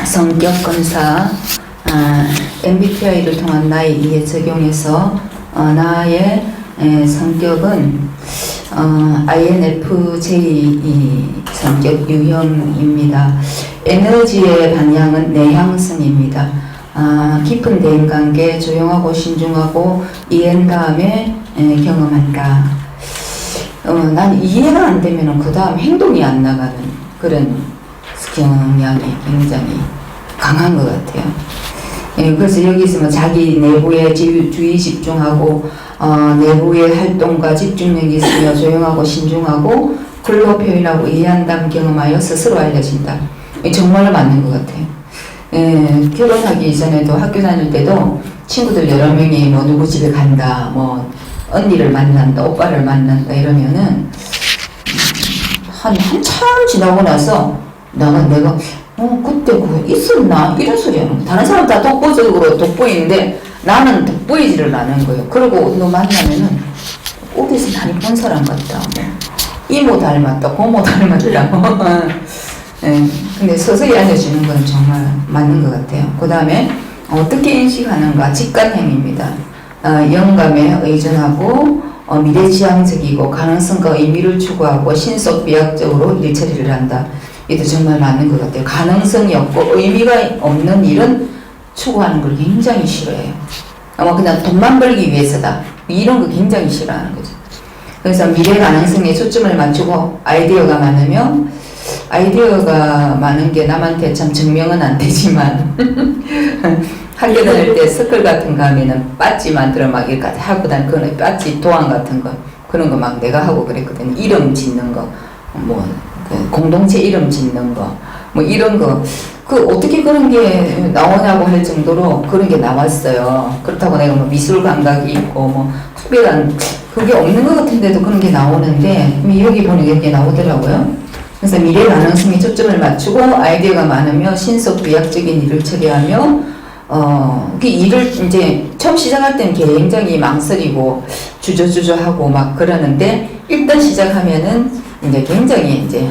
성격 검사, MBTI를 통한 나에 의해 적용해서 나의 성격은 INFJ 성격 유형입니다. 에너지의 방향은 내향성입니다. 깊은 대인관계, 조용하고 신중하고 이해한 다음에 경험한다. 난 이해가 안 되면 그 다음 행동이 안 나가는 그런 경향이 굉장히 강한 것 같아요. 그래서 여기서 뭐 자기 내부에 주의 집중하고 내부의 활동과 집중력이 있으며 조용하고 신중하고 글로 표현하고 이해한 다음 경험하여 스스로 알려진다. 정말로 맞는 것 같아요. 결혼하기 전에도 학교 다닐 때도 친구들 여러 명이 뭐 누구 집에 간다, 뭐 언니를 만난다, 오빠를 만난다 이러면은 한참 지나고 나서 내가 그때 그거 있었나? 이런 소리 하는 거야. 다른 사람 다 독보적으로 돋보이는데 나는 돋보이지를 않은 거예요. 그리고 너 만나면은 어디서 많이 본 사람 같다. 뭐 이모 닮았다, 고모 닮았다. 근데 서서히 알려주는 건 정말 맞는 것 같아요. 그 다음에 어떻게 인식하는가? 직관형입니다. 영감에 의존하고 미래지향적이고 가능성과 의미를 추구하고 신속비약적으로 일처리를 한다. 이도 정말 맞는 것 같아요. 가능성이 없고 의미가 없는 일은 추구하는 걸 굉장히 싫어해요. 아마 그냥 돈만 벌기 위해서다. 이런 거 굉장히 싫어하는 거죠. 그래서 미래 가능성에 초점을 맞추고 아이디어가 많은 게 남한테 참 증명은 안 되지만 학교 다닐 때 서클 같은 거 하면은 빠찌 만들어 막 이렇게 하고 다니는 그런 빠찌 도안 같은 거 그런 거 막 내가 하고 그랬거든요. 이름 짓는 거 뭐 공동체 이름 짓는 거 뭐 이런 거 어떻게 그런 게 나오냐고 할 정도로 그런 게 나왔어요. 그렇다고 내가 뭐 미술 감각이 있고 뭐 특별한 그게 없는 것 같은데도 그런 게 나오는데 여기 보니까 이게 나오더라고요. 그래서 미래 가능성에 초점을 맞추고 아이디어가 많으며 신속비약적인 일을 처리하며 그 일을 이제 처음 시작할 때는 굉장히 망설이고 주저주저하고 막 그러는데 일단 시작하면은 이제 굉장히 이제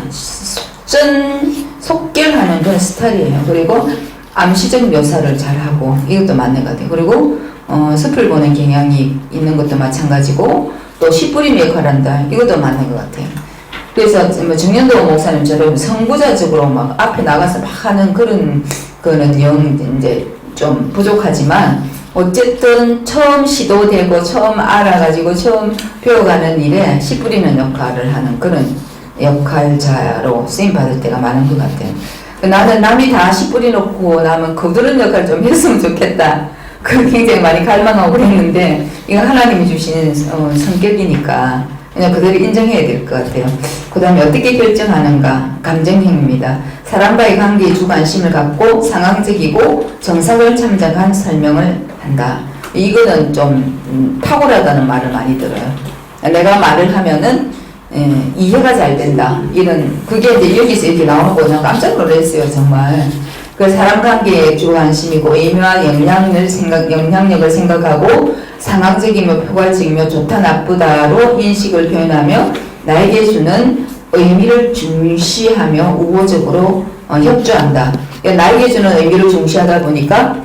속결하는 그런 스타일이에요. 그리고 암시적 묘사를 잘하고 이것도 맞는 것 같아요. 그리고 숲을 보는 경향이 있는 것도 마찬가지고 또 씨뿌림 역할을 한다. 이것도 맞는 것 같아요. 그래서 뭐 정년도 목사님처럼 선구자적으로 막 앞에 나가서 막 하는 그런 거는 이제 좀 부족하지만 어쨌든 처음 시도되고 처음 알아가지고 처음 배워가는 일에 씨 뿌리는 역할을 하는 그런 역할자로 쓰임받을 때가 많은 것 같아요. 나는 남이 다 씨 뿌리놓고 나면 거두는 역할 좀 했으면 좋겠다. 그걸 굉장히 많이 갈망하고 그랬는데 이건 하나님이 주시는 성격이니까 그냥 그대로 인정해야 될 것 같아요. 그 다음에 어떻게 결정하는가? 감정형입니다. 사람과의 관계에 주관심을 갖고 상황적이고 정석을 참작한 설명을 한다. 이거는 좀 탁월하다는 말을 많이 들어요. 내가 말을 하면은 이해가 잘 된다. 그게 이제 여기서 이렇게 나오는 거 난 깜짝 놀랐어요, 정말. 그 사람 관계에 주관심이고 의미와 영향력을 생각하고 상황적이며 포괄적이며 좋다 나쁘다로 인식을 표현하며 나에게 주는 의미를 중시하며 우호적으로 협조한다. 나에게 주는 의미를 중시하다 보니까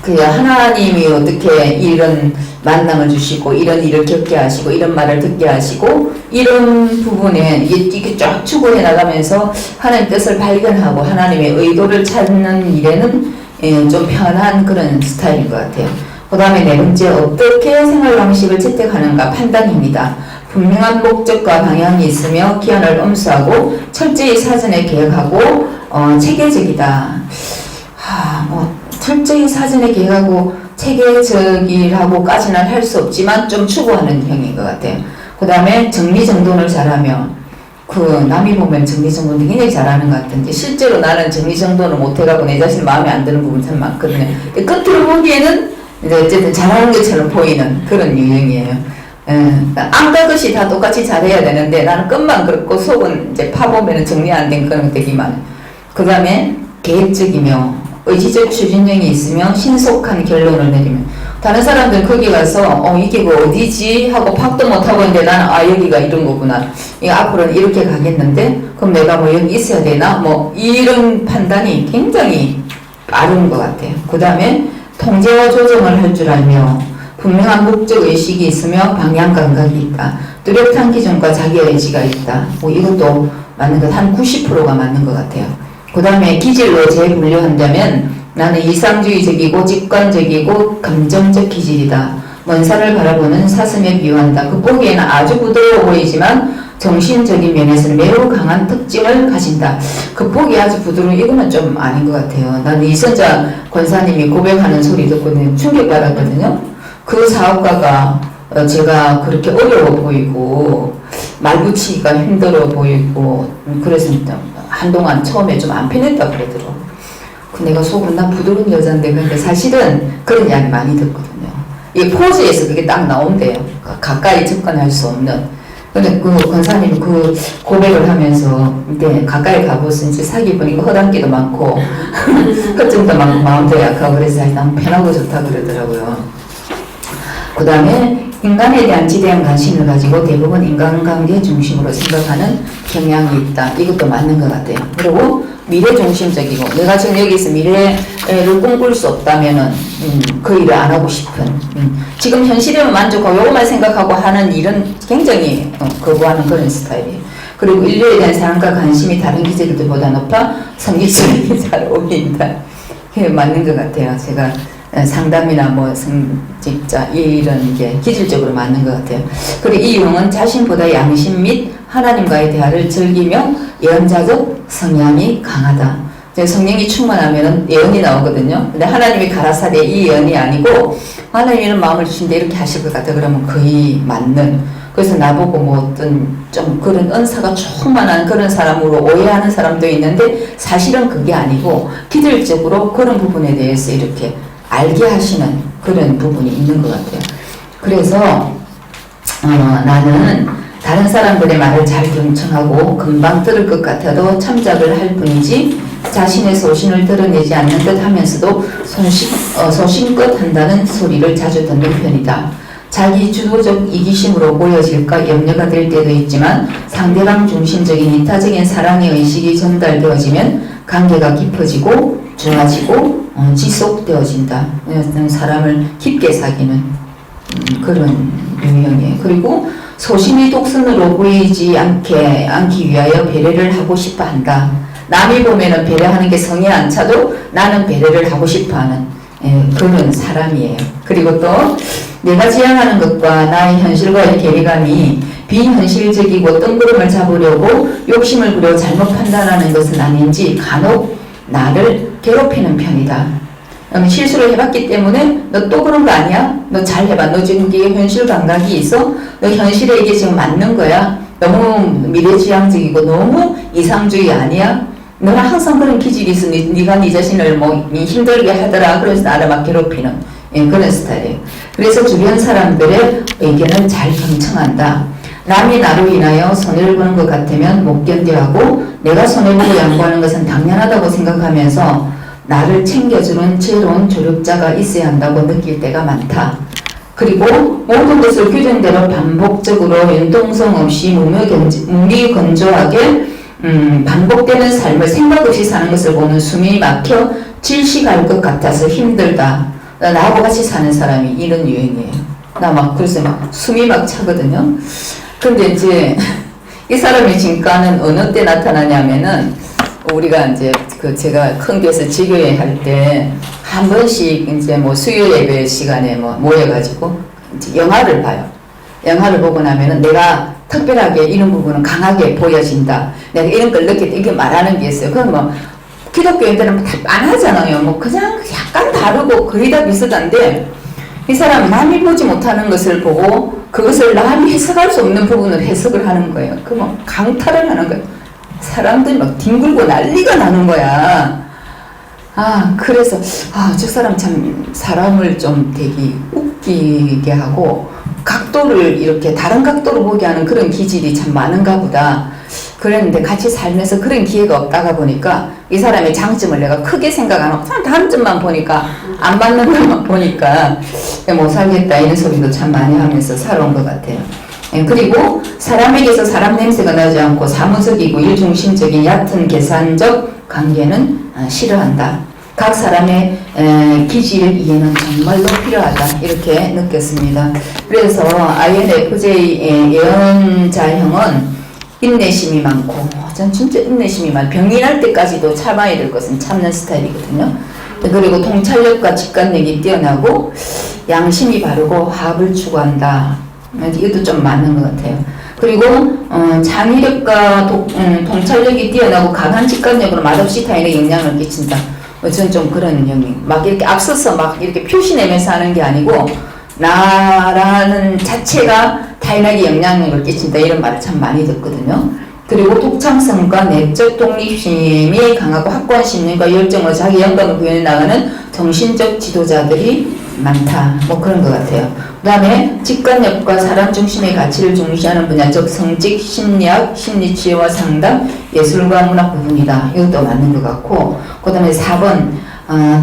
그 하나님이 어떻게 이런 만남을 주시고 이런 일을 겪게 하시고 이런 말을 듣게 하시고 이런 부분에 이게 쫙 추구해 나가면서 하나님 뜻을 발견하고 하나님의 의도를 찾는 일에는 좀 편한 그런 스타일인 것 같아요. 그 다음에 네 번째, 어떻게 생활 방식을 채택하는가? 판단입니다. 분명한 목적과 방향이 있으며 기한을 엄수하고 철저히 사전에 계획하고 체계적이다. 철저히 사전에 계획하고 체계적이라고까지는 할 수 없지만 좀 추구하는 형인 것 같아요. 그 다음에 정리정돈을 잘하며 남이 보면 정리정돈도 굉장히 잘하는 것 같은데 실제로 나는 정리정돈을 못해가고 내 자신 마음에 안 드는 부분 참 많거든요. 끝으로 보기에는 이제 어쨌든 잘하는 것처럼 보이는 그런 유형이에요. 안가듯이 다 똑같이 잘해야 되는데 나는 끝만 그렇고 속은 이제 파보면 정리 안 된 그런 게 되게 많아요. 그 다음에 계획적이며 의지적 추진력이 있으며 신속한 결론을 내리며 다른 사람들은 거기 가서 이게 그 어디지 하고 파악도 못하고 있는데 나는 여기가 이런 거구나. 이거 앞으로는 이렇게 가겠는데 그럼 내가 뭐 여기 있어야 되나? 뭐 이런 판단이 굉장히 빠른 것 같아요. 그 다음에 통제와 조정을 할 줄 알며 분명한 목적의식이 있으며 방향 감각이 있다. 뚜렷한 기준과 자기의지가 있다. 뭐 이것도 맞는 것, 한 90%가 맞는 것 같아요. 그 다음에 기질로 재분류한다면 나는 이상주의적이고 직관적이고 감정적 기질이다. 먼 산을 바라보는 사슴에 비유한다. 그 보기에는 아주 부드러워 보이지만 정신적인 면에서는 매우 강한 특징을 가진다. 그 보기 아주 부드러운 이거는 좀 아닌 것 같아요. 나는 이선자 권사님이 고백하는 소리 듣고 충격받았거든요. 그 사업가가 제가 그렇게 어려워 보이고 말 붙이기가 힘들어 보이고 그래서 한동안 처음에 좀 안 편했다 그러더라고. 내가 속으로 나 부드러운 여자인데 근데 사실은 그런 이야기 많이 듣거든요. 이 포즈에서 그게 딱 나온대요. 가까이 접근할 수 없는. 근데 그 권사님이 그 고백을 하면서 이제 가까이 가보서 이제 사귀 보니까 허당기도 많고 허점도 많고 마음도 약하고 그래서 너무 편하고 좋다 그러더라고요. 그 다음에 인간에 대한 지대한 관심을 가지고 대부분 인간관계 중심으로 생각하는 경향이 있다. 이것도 맞는 것 같아요. 그리고 미래 중심적이고 내가 지금 여기서 미래를 꿈꿀 수 없다면은 그 일을 안 하고 싶은 지금 현실에만 만족하고 요것만 생각하고 하는 일은 굉장히 거부하는 그런 스타일이에요. 그리고 인류에 대한 사랑과 관심이 다른 기질들보다 높아 성기적이 잘 어울린다. 이게 맞는 것 같아요. 제가 상담이나 뭐 성직자 이런 게 기질적으로 맞는 것 같아요. 그리고 이 유형은 자신보다 양심 및 하나님과의 대화를 즐기며 예언자적 성향이 강하다. 성령이 충만하면 예언이 나오거든요. 근데 하나님이 가라사대 이 예언이 아니고 하나님은 마음을 주신데 이렇게 하실 것 같아 그러면 거의 맞는. 그래서 나보고 뭐 어떤 좀 그런 은사가 충만한 그런 사람으로 오해하는 사람도 있는데 사실은 그게 아니고 기질적으로 그런 부분에 대해서 이렇게 알게 하시는 그런 부분이 있는 것 같아요. 그래서 나는 다른 사람들의 말을 잘 경청하고 금방 들을 것 같아도 참작을 할 뿐이지 자신의 소신을 드러내지 않는 듯 하면서도 소신껏 한다는 소리를 자주 듣는 편이다. 자기 주도적 이기심으로 보여질까 염려가 될 때도 있지만 상대방 중심적인 이타적인 사랑의 의식이 전달되어지면 관계가 깊어지고 좋아지고 지속되어진다. 사람을 깊게 사귀는 그런 유형이에요. 그리고 소신이 독선으로 보이지 않기 위하여 배려를 하고 싶어 한다. 남이 보면은 배려하는 게 성에 안 차도 나는 배려를 하고 싶어 하는 그런 사람이에요. 그리고 또 내가 지향하는 것과 나의 현실과의 괴리감이 비현실적이고 뜬구름을 잡으려고 욕심을 부려 잘못 판단하는 것은 아닌지 간혹 나를 괴롭히는 편이다. 실수를 해봤기 때문에 너 또 그런 거 아니야? 너 잘 해봐. 너 지금 이게 현실 감각이 있어? 너 현실에 이게 지금 맞는 거야? 너무 미래지향적이고 너무 이상주의 아니야? 너는 항상 그런 기질이 있어. 네가 네 자신을 뭐 힘들게 하더라. 그래서 나를 막 괴롭히는 그런 스타일이에요. 그래서 주변 사람들의 의견을 잘 경청한다. 남이 나로 인하여 손해를 보는 것 같으면 못 견뎌하고 내가 손해보고 양보하는 것은 당연하다고 생각하면서 나를 챙겨주는 지혜로운 조력자가 있어야 한다고 느낄 때가 많다. 그리고 모든 것을 규정대로 반복적으로 융통성 없이 무미건조하게 반복되는 삶을 생각 없이 사는 것을 보는 숨이 막혀 질식할 것 같아서 힘들다. 나하고 같이 사는 사람이 이런 유형이에요. 나 막 그래서 막 숨이 막 차거든요. 근데 이제 이 사람의 진가는 어느 때 나타나냐면은 우리가 이제 제가 큰 교회에서 지교회 할 때 한 번씩 이제 뭐 수요 예배 시간에 뭐 모여가지고 이제 영화를 봐요. 영화를 보고 나면은 내가 특별하게 이런 부분은 강하게 보여진다. 내가 이런 걸 느낄 때 이게 말하는 게 있어요. 그건 뭐 기독교인들은 다 빤하잖아요. 뭐 그냥 약간 다르고 거의 다 비슷한데 이 사람 남이 보지 못하는 것을 보고 그것을 남이 해석할 수 없는 부분을 해석을 하는 거예요. 그 뭐 강탈을 하는 거예요. 사람들이 막 뒹굴고 난리가 나는 거야. 그래서 저 사람 참 사람을 좀 되게 웃기게 하고 각도를 이렇게 다른 각도로 보게 하는 그런 기질이 참 많은가 보다. 그랬는데 같이 살면서 그런 기회가 없다가 보니까 이 사람의 장점을 내가 크게 생각 안 하고 단점만 보니까 안 맞는 것만 보니까 못 살겠다 이런 소리도 참 많이 하면서 살아온 것 같아요. 그리고 사람에게서 사람 냄새가 나지 않고 사무적이고 일중심적인 얕은 계산적 관계는 싫어한다. 각 사람의 기질 이해는 정말로 필요하다 이렇게 느꼈습니다. 그래서 INFJ 예언자형은 인내심이 많고 전 진짜 인내심이 많아요. 병이 날 때까지도 참아야 될 것은 참는 스타일이거든요. 그리고 통찰력과 직관력이 뛰어나고 양심이 바르고 화합을 추구한다. 이것도 좀 맞는 것 같아요. 그리고 창의력과 통찰력이 뛰어나고 강한 직관력으로 맛없이 타인에게 영향을 끼친다. 저는 좀 그런 영역. 막 이렇게 앞서서 막 이렇게 표시내면서 하는 게 아니고 나라는 자체가 타인에게 영향력을 끼친다 이런 말을 참 많이 듣거든요. 그리고 독창성과 내적 독립심이 강하고 확고한 신념과 열정으로 자기 영감을 구현해 나가는 정신적 지도자들이 많다. 뭐 그런 것 같아요. 그 다음에 직관력과 사람 중심의 가치를 중시하는 분야, 즉 성직, 심리학, 심리치유와 상담, 예술과 문학 부분이다. 이것도 맞는 것 같고, 그 다음에 4번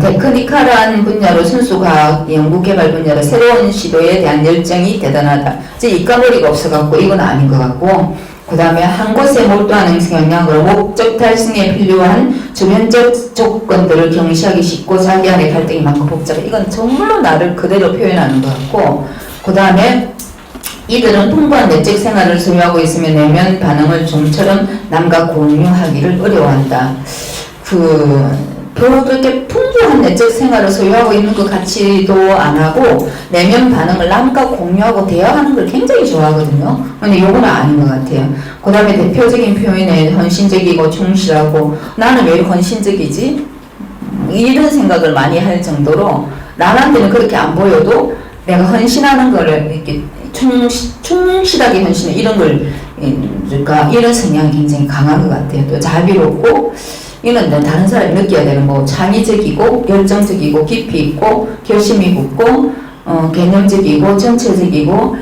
테크니컬한 분야로 순수과학, 연구개발 분야로 새로운 시도에 대한 열정이 대단하다. 즉 이과머리가 없어갖고 이건 아닌 것 같고, 그 다음에 한 곳에 몰두하는 경향으로 목적 달성에 필요한 주변적 조건들을 경시하기 쉽고 자기 안에 갈등이 많고 복잡해. 이건 정말로 나를 그대로 표현하는 것 같고, 그 다음에 이들은 풍부한 내적 생활을 소유하고 있으며 내면 반응을 좀처럼 남과 공유하기를 어려워한다. 별로 그렇게 풍부한 내적 생활을 소유하고 있는 것 같지도 안 하고 내면 반응을 남과 공유하고 대화하는 걸 굉장히 좋아하거든요. 근데 요거는 아닌 것 같아요. 그 다음에 대표적인 표현에 헌신적이고 충실하고 나는 왜 헌신적이지? 이런 생각을 많이 할 정도로 남한테는 그렇게 안 보여도 내가 헌신하는 거를 이렇게 충실하게 헌신해 이런 걸 그러니까 이런 성향이 굉장히 강한 것 같아요. 또 자비롭고 이는 다른 사람이 느껴야 되는 뭐 창의적이고 열정적이고 깊이 있고 결심이 굳고 개념적이고 전체적이고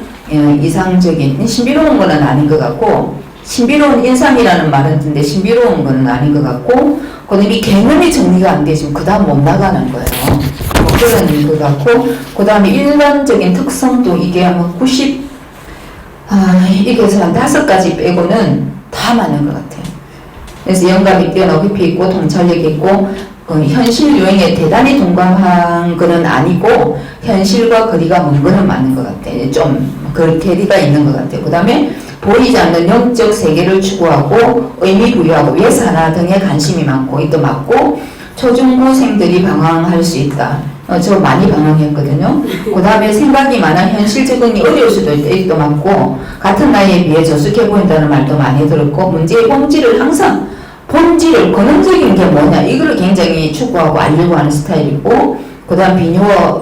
이상적인 신비로운 거는 아닌 것 같고 신비로운 인상이라는 말은 듣는데 신비로운 거는 아닌 것 같고 그다음에 이 개념이 정리가 안 되시면 그 다음 못 나가는 거예요. 뭐 그런 것 같고 그 다음에 일반적인 특성도 이게 뭐 90 이게서 한 5가지 빼고는 다 맞는 것 같아요. 그래서 영감이 뛰어나고 깊이 있고 통찰력이 있고 현실 유행에 대단히 동감한 거는 아니고 현실과 거리가 먼 거는 맞는 것 같아요. 좀 거리가 있는 것 같아요. 그 다음에 보이지 않는 영적 세계를 추구하고 의미 부여하고 위해서 하나 등에 관심이 많고 이것도 맞고 초중고생들이 방황할 수 있다. 저 많이 방황했거든요. 그 다음에 생각이 많아 현실 적응이 어려울 수도 있다. 이것도 맞고 같은 나이에 비해 저숙해 보인다는 말도 많이 들었고 문제의 본질을 항상 본질을 근원적인 게 뭐냐 이걸 굉장히 추구하고 알려고 하는 스타일이고 그 다음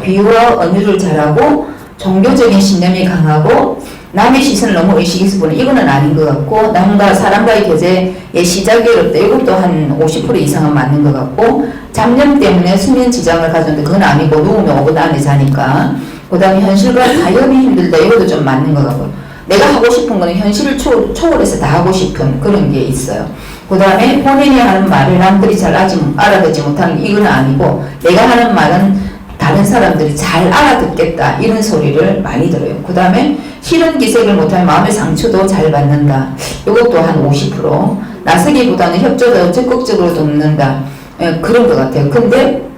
비유와 은유를 잘하고 종교적인 신념이 강하고 남의 시선을 너무 의식해서 보는 이거는 아닌 것 같고 남과 사람과의 교제의 시작이 어렵다 이것도 한 50% 이상은 맞는 것 같고 잡념 때문에 수면 지장을 가졌는데 그건 아니고 누우면 5분 안에 자니까 그 다음에 현실과 타협이 힘들다 이것도 좀 맞는 것 같고 내가 하고 싶은 거는 현실을 초월해서 다 하고 싶은 그런 게 있어요. 그 다음에 본인이 하는 말을 남들이 잘 알아듣지 못하는 이건 아니고 내가 하는 말은 다른 사람들이 잘 알아듣겠다 이런 소리를 많이 들어요. 그 다음에 실은 기색을 못하면 마음의 상처도 잘 받는다. 이것도 한 50%. 나서기보다는 협조도 적극적으로 돕는다. 그런 것 같아요. 근데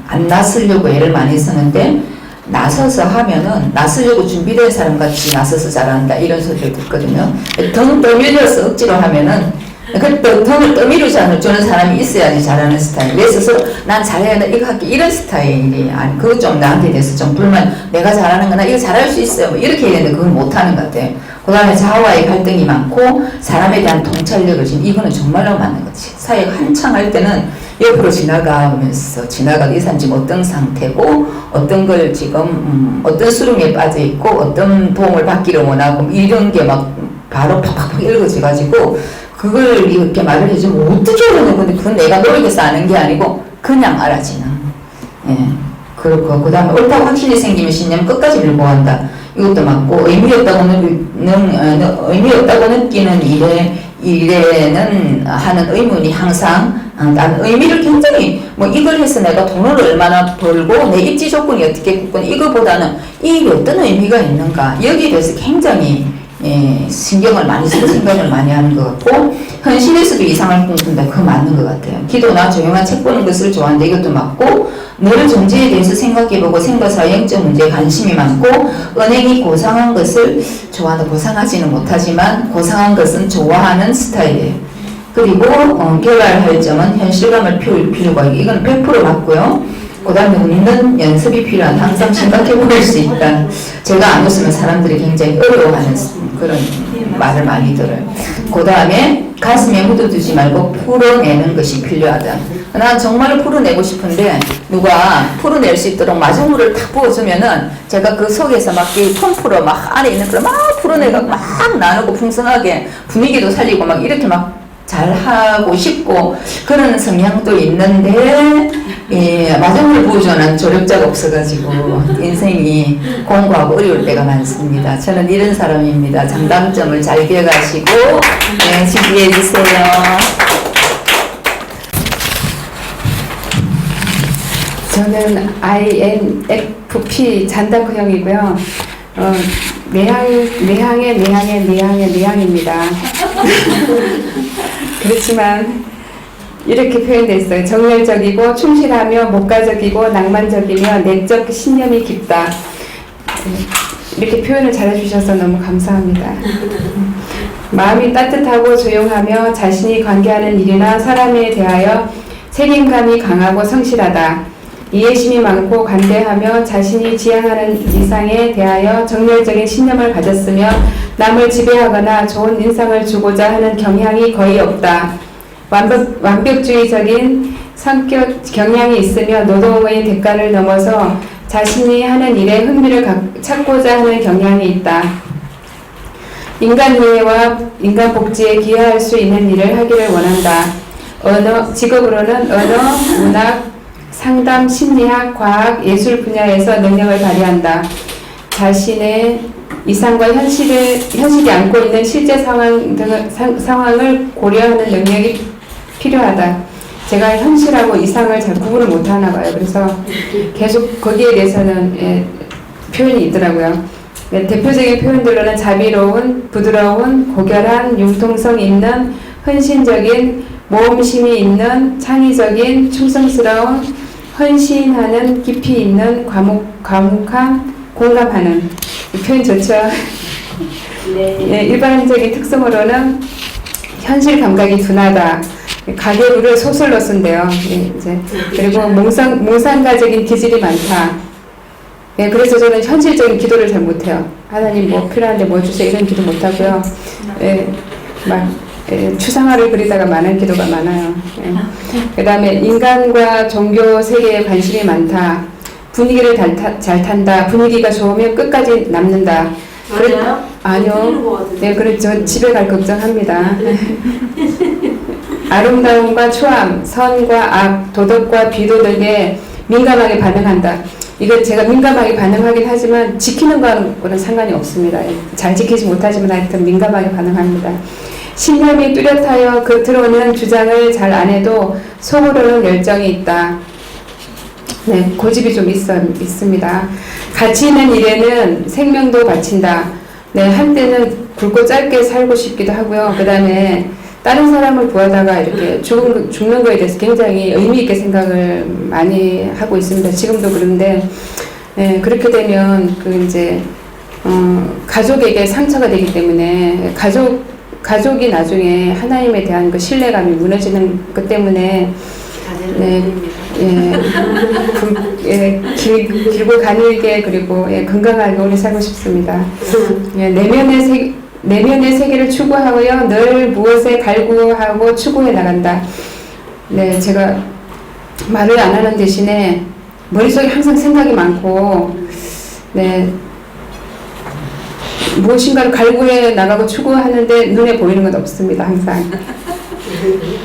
안 나서려고 애를 많이 쓰는데 나서서 하면은 나서려고 준비된 사람 같이 나서서 잘한다 이런 소리를 듣거든요. 등 떠밀려서 억지로 하면은 그 등을 떠밀어 주는 사람이 있어야지 잘하는 스타일. 내 스스로 난 잘해야 돼 이거 할게 이런 스타일이 아니 그거 좀 나한테 대해서 좀 불만 내가 잘하는 거나 이거 잘할 수 있어요 뭐 이렇게 해야 되는데 그걸 못하는 것 같아요. 그 다음에 자아와의 갈등이 많고 사람에 대한 통찰력을 지금 이거는 정말로 맞는 거지. 사회가 한창 할 때는 옆으로 지나가면서 지나가도 이 사람 지금 어떤 상태고 어떤 걸 지금 어떤 수렁에 빠져 있고 어떤 도움을 받기를 원하고 이런 게 막 바로 팍팍팍 읽어져가지고 그걸 이렇게 말을 해주면 어떻게 하려는 건데 그건 내가 노력해서 아는 게 아니고 그냥 알아지는. 예. 그렇고 그 다음에 옳다고 확신이 생기면 신념 끝까지 밀고 간다. 이것도 맞고 의미 없다고 느끼는 일에 일에는 하는 의문이 항상 나는 의미를 굉장히 뭐 이걸 해서 내가 돈을 얼마나 벌고 내 입지 조건이 어떻게 굳건 이거보다는 이 어떤 의미가 있는가 여기에 대해서 굉장히 신경을 많이 쓰고 생각을 많이 하는 것 같고 현실에서도 이상을 꿈꾼다. 그거 맞는 것 같아요. 기도나 조용한 책 보는 것을 좋아하는데 이것도 맞고 늘 존재에 대해서 생각해보고 생각사 영적 문제에 관심이 많고 은행이 고상한 것을 좋아하는 고상하지는 못하지만 고상한 것은 좋아하는 스타일이에요. 그리고 개발할 점은 현실감을 피울 필요가 있고 이건 100% 맞고요. 그 다음에 웃는 연습이 필요한 항상 심각해 보일 수 있다. 제가 안 웃으면 사람들이 굉장히 어려워하는 그런 말을 많이 들어요. 그 다음에 가슴에 묻어두지 말고 풀어내는 것이 필요하다. 난 정말로 풀어내고 싶은데 누가 풀어낼 수 있도록 마중물을 탁 부어주면은 제가 그 속에서 막 펌프로 막 안에 있는 걸 막 풀어내고 막 나누고 풍성하게 분위기도 살리고 막 이렇게 막 잘하고 싶고 그런 성향도 있는데 마중물 부어주는 조력자가 없어가지고 인생이 공부하고 어려울 때가 많습니다. 저는 이런 사람입니다. 장단점을 잘 기억하시고 지지해 주세요. 저는 INFP 잔다크형이고요. 내향입니다. 그렇지만 이렇게 표현되어 있어요. 정열적이고 충실하며 목가적이고 낭만적이며 내적 신념이 깊다. 이렇게 표현을 잘해주셔서 너무 감사합니다. 마음이 따뜻하고 조용하며 자신이 관계하는 일이나 사람에 대하여 책임감이 강하고 성실하다. 이해심이 많고 관대하며 자신이 지향하는 이상에 대하여 정열적인 신념을 가졌으며 남을 지배하거나 좋은 인상을 주고자 하는 경향이 거의 없다. 완벽주의적인 성격 경향이 있으며 노동의 대가를 넘어서 자신이 하는 일에 흥미를 찾고자 하는 경향이 있다. 인간 이해와 인간 복지에 기여할 수 있는 일을 하기를 원한다. 직업으로는 언어, 문학, 상담, 심리학, 과학, 예술 분야에서 능력을 발휘한다. 자신의 이상과 현실이 안고 있는 실제 상황을 고려하는 능력이 필요하다. 제가 현실하고 이상을 잘 구분을 못하나 봐요. 그래서 계속 거기에 대해서는 표현이 있더라고요. 대표적인 표현들로는 자비로운, 부드러운, 고결한, 융통성 있는, 헌신적인, 모험심이 있는, 창의적인, 충성스러운, 헌신하는, 깊이 있는, 과묵한, 공감하는. 이 표현 좋죠? 네. 일반적인 특성으로는 현실 감각이 둔하다. 가계부를 소설로 쓴대요. 그리고 몽상가적인 기질이 많다. 그래서 저는 현실적인 기도를 잘 못해요. 하나님 뭐 필요한데 뭐 주세요 이런 기도 못하고요. 추상화를 그리다가 많은 기도가 많아요. 그 다음에 인간과 종교 세계에 관심이 많다. 분위기를 잘 탄다. 분위기가 좋으면 끝까지 남는다. 맞아요? 아니요. 네, 그렇죠. 집에 갈 걱정합니다. 아름다움과 초암, 선과 악, 도덕과 비도덕에 민감하게 반응한다. 이거 제가 민감하게 반응하긴 하지만 지키는 거는 상관이 없습니다. 잘 지키지 못하지만 하여튼 민감하게 반응합니다. 신념이 뚜렷하여 겉으로는 주장을 잘 안 해도 속으로는 열정이 있다. 네, 고집이 좀 있습니다. 가치 있는 일에는 생명도 바친다. 네, 한때는 굵고 짧게 살고 싶기도 하고요. 그 다음에 다른 사람을 구하다가 이렇게 죽는 거에 대해서 굉장히 의미 있게 생각을 많이 하고 있습니다. 지금도 그런데, 네, 그렇게 되면 가족에게 상처가 되기 때문에 가족이 나중에 하나님에 대한 그 신뢰감이 무너지는 것 때문에 길고 가늘게 그리고 건강하게 오래 살고 싶습니다. 내면의 세계를 추구하고요. 늘 무엇에 갈구하고 추구해 나간다. 네, 제가 말을 안 하는 대신에 머릿속에 항상 생각이 많고, 네, 무엇인가를 갈구해 나가고 추구하는데 눈에 보이는 건 없습니다. 항상.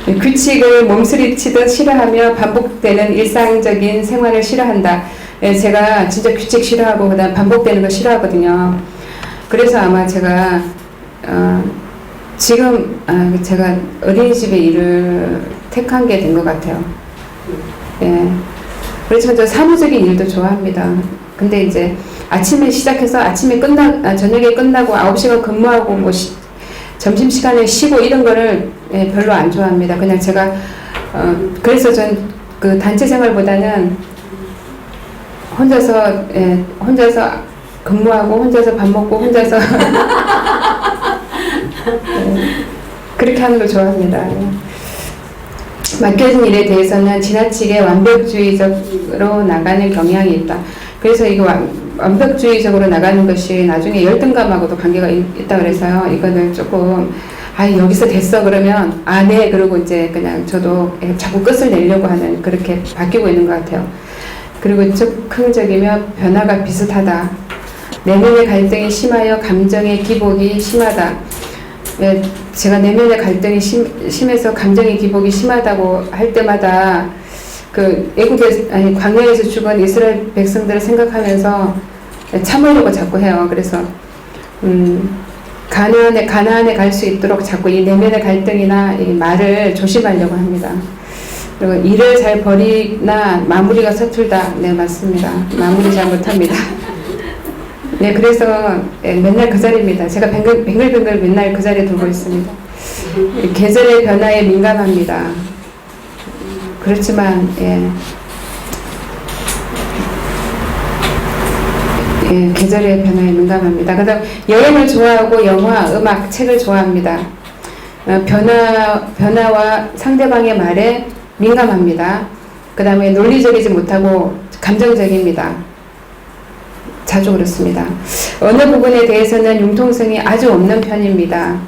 규칙을 몸수리치듯 싫어하며 반복되는 일상적인 생활을 싫어한다. 제가 진짜 규칙 싫어하고 그다음 반복되는 거 싫어하거든요. 그래서 아마 제가 지금 제가 어린이집에 일을 택한 게 된 것 같아요. 예. 그렇지만 저 사무적인 일도 좋아합니다. 근데 이제 아침에 시작해서 저녁에 끝나고 9시간 근무하고 뭐 점심시간에 쉬고 이런 거를 별로 안 좋아합니다. 그냥 제가 그래서 전 그 단체 생활보다는 혼자서 근무하고 혼자서 밥 먹고 혼자서 그렇게 하는 걸 좋아합니다. 맡겨진 일에 대해서는 지나치게 완벽주의적으로 나가는 경향이 있다. 그래서 이거 완벽주의적으로 나가는 것이 나중에 열등감하고도 관계가 있다 그래서요. 이거는 조금 여기서 됐어 그러면 네 그러고 이제 그냥 저도 자꾸 끝을 내려고 하는 그렇게 바뀌고 있는 것 같아요. 그리고 즉흥적이며 변화가 비슷하다. 내면의 갈등이 심하여 감정의 기복이 심하다. 제가 내면의 갈등이 심해서 감정의 기복이 심하다고 할 때마다 그 광야에서 죽은 이스라엘 백성들을 생각하면서 참으려고 자꾸 해요. 그래서 가나안에 갈 수 있도록 자꾸 이 내면의 갈등이나 이 말을 조심하려고 합니다. 그리고 일을 잘 벌이나 마무리가 서툴다. 네, 맞습니다. 마무리 잘 못합니다. 네, 그래서 맨날 그 자리입니다. 제가 뱅글뱅글 맨날 그 자리에 두고 있습니다. 계절의 변화에 민감합니다. 그렇지만 계절의 변화에 민감합니다. 그다음 여행을 좋아하고 영화, 음악, 책을 좋아합니다. 변화와 상대방의 말에 민감합니다. 그 다음에 논리적이지 못하고 감정적입니다. 자주 그렇습니다. 어느 부분에 대해서는 융통성이 아주 없는 편입니다.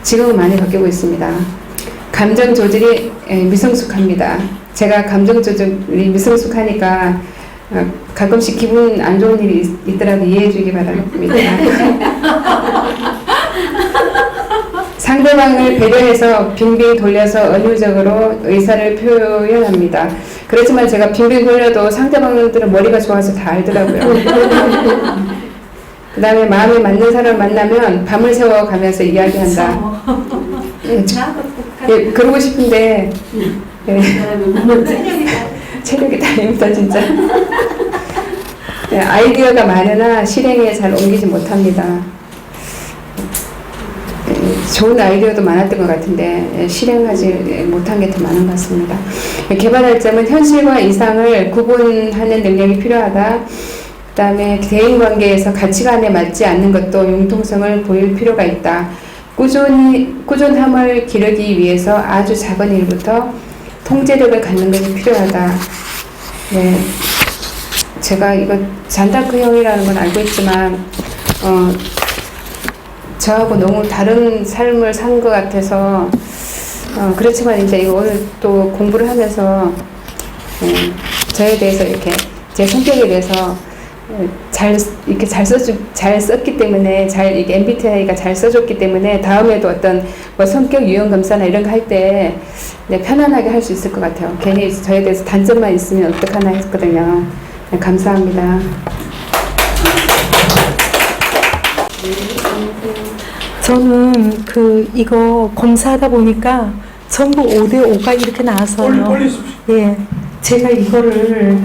지금은 많이 바뀌고 있습니다. 감정 조절이 미성숙합니다. 제가 감정 조절이 미성숙하니까 가끔씩 기분 안 좋은 일이 있더라도 이해해 주기 바랍니다. 상대방을 배려해서 빙빙 돌려서 은유적으로 의사를 표현합니다. 그렇지만 제가 빙빙 돌려도 상대방들은 머리가 좋아서 다 알더라고요. 그 다음에 마음에 맞는 사람을 만나면 밤을 새워가면서 이야기한다. 그러고 싶은데 체력이 다닙니다 진짜. 아이디어가 많으나 실행에 잘 옮기지 못합니다. 좋은 아이디어도 많았던 것 같은데 실행하지 못한 게 더 많은 것 같습니다. 개발할 점은 현실과 이상을 구분하는 능력이 필요하다. 그 다음에 대인관계에서 가치관에 맞지 않는 것도 융통성을 보일 필요가 있다. 꾸준함을 기르기 위해서 아주 작은 일부터 통제력을 갖는 것이 필요하다. 네, 제가 이거 잔다크형이라는 건 알고 있지만 저하고 너무 다른 삶을 산 것 같아서 그렇지만 이제 이거 오늘 또 공부를 하면서 저에 대해서 이렇게 제 성격에 대해서 잘 썼기 때문에 이게 MBTI가 잘 써줬기 때문에 다음에도 어떤 뭐 성격 유형 검사나 이런 거 할 때 편안하게 할 수 있을 것 같아요. 괜히 저에 대해서 단점만 있으면 어떡하나 했거든요. 네, 감사합니다. 저는 이거 검사하다 보니까 전부 5대5가 이렇게 나와서요. 예, 제가 이거를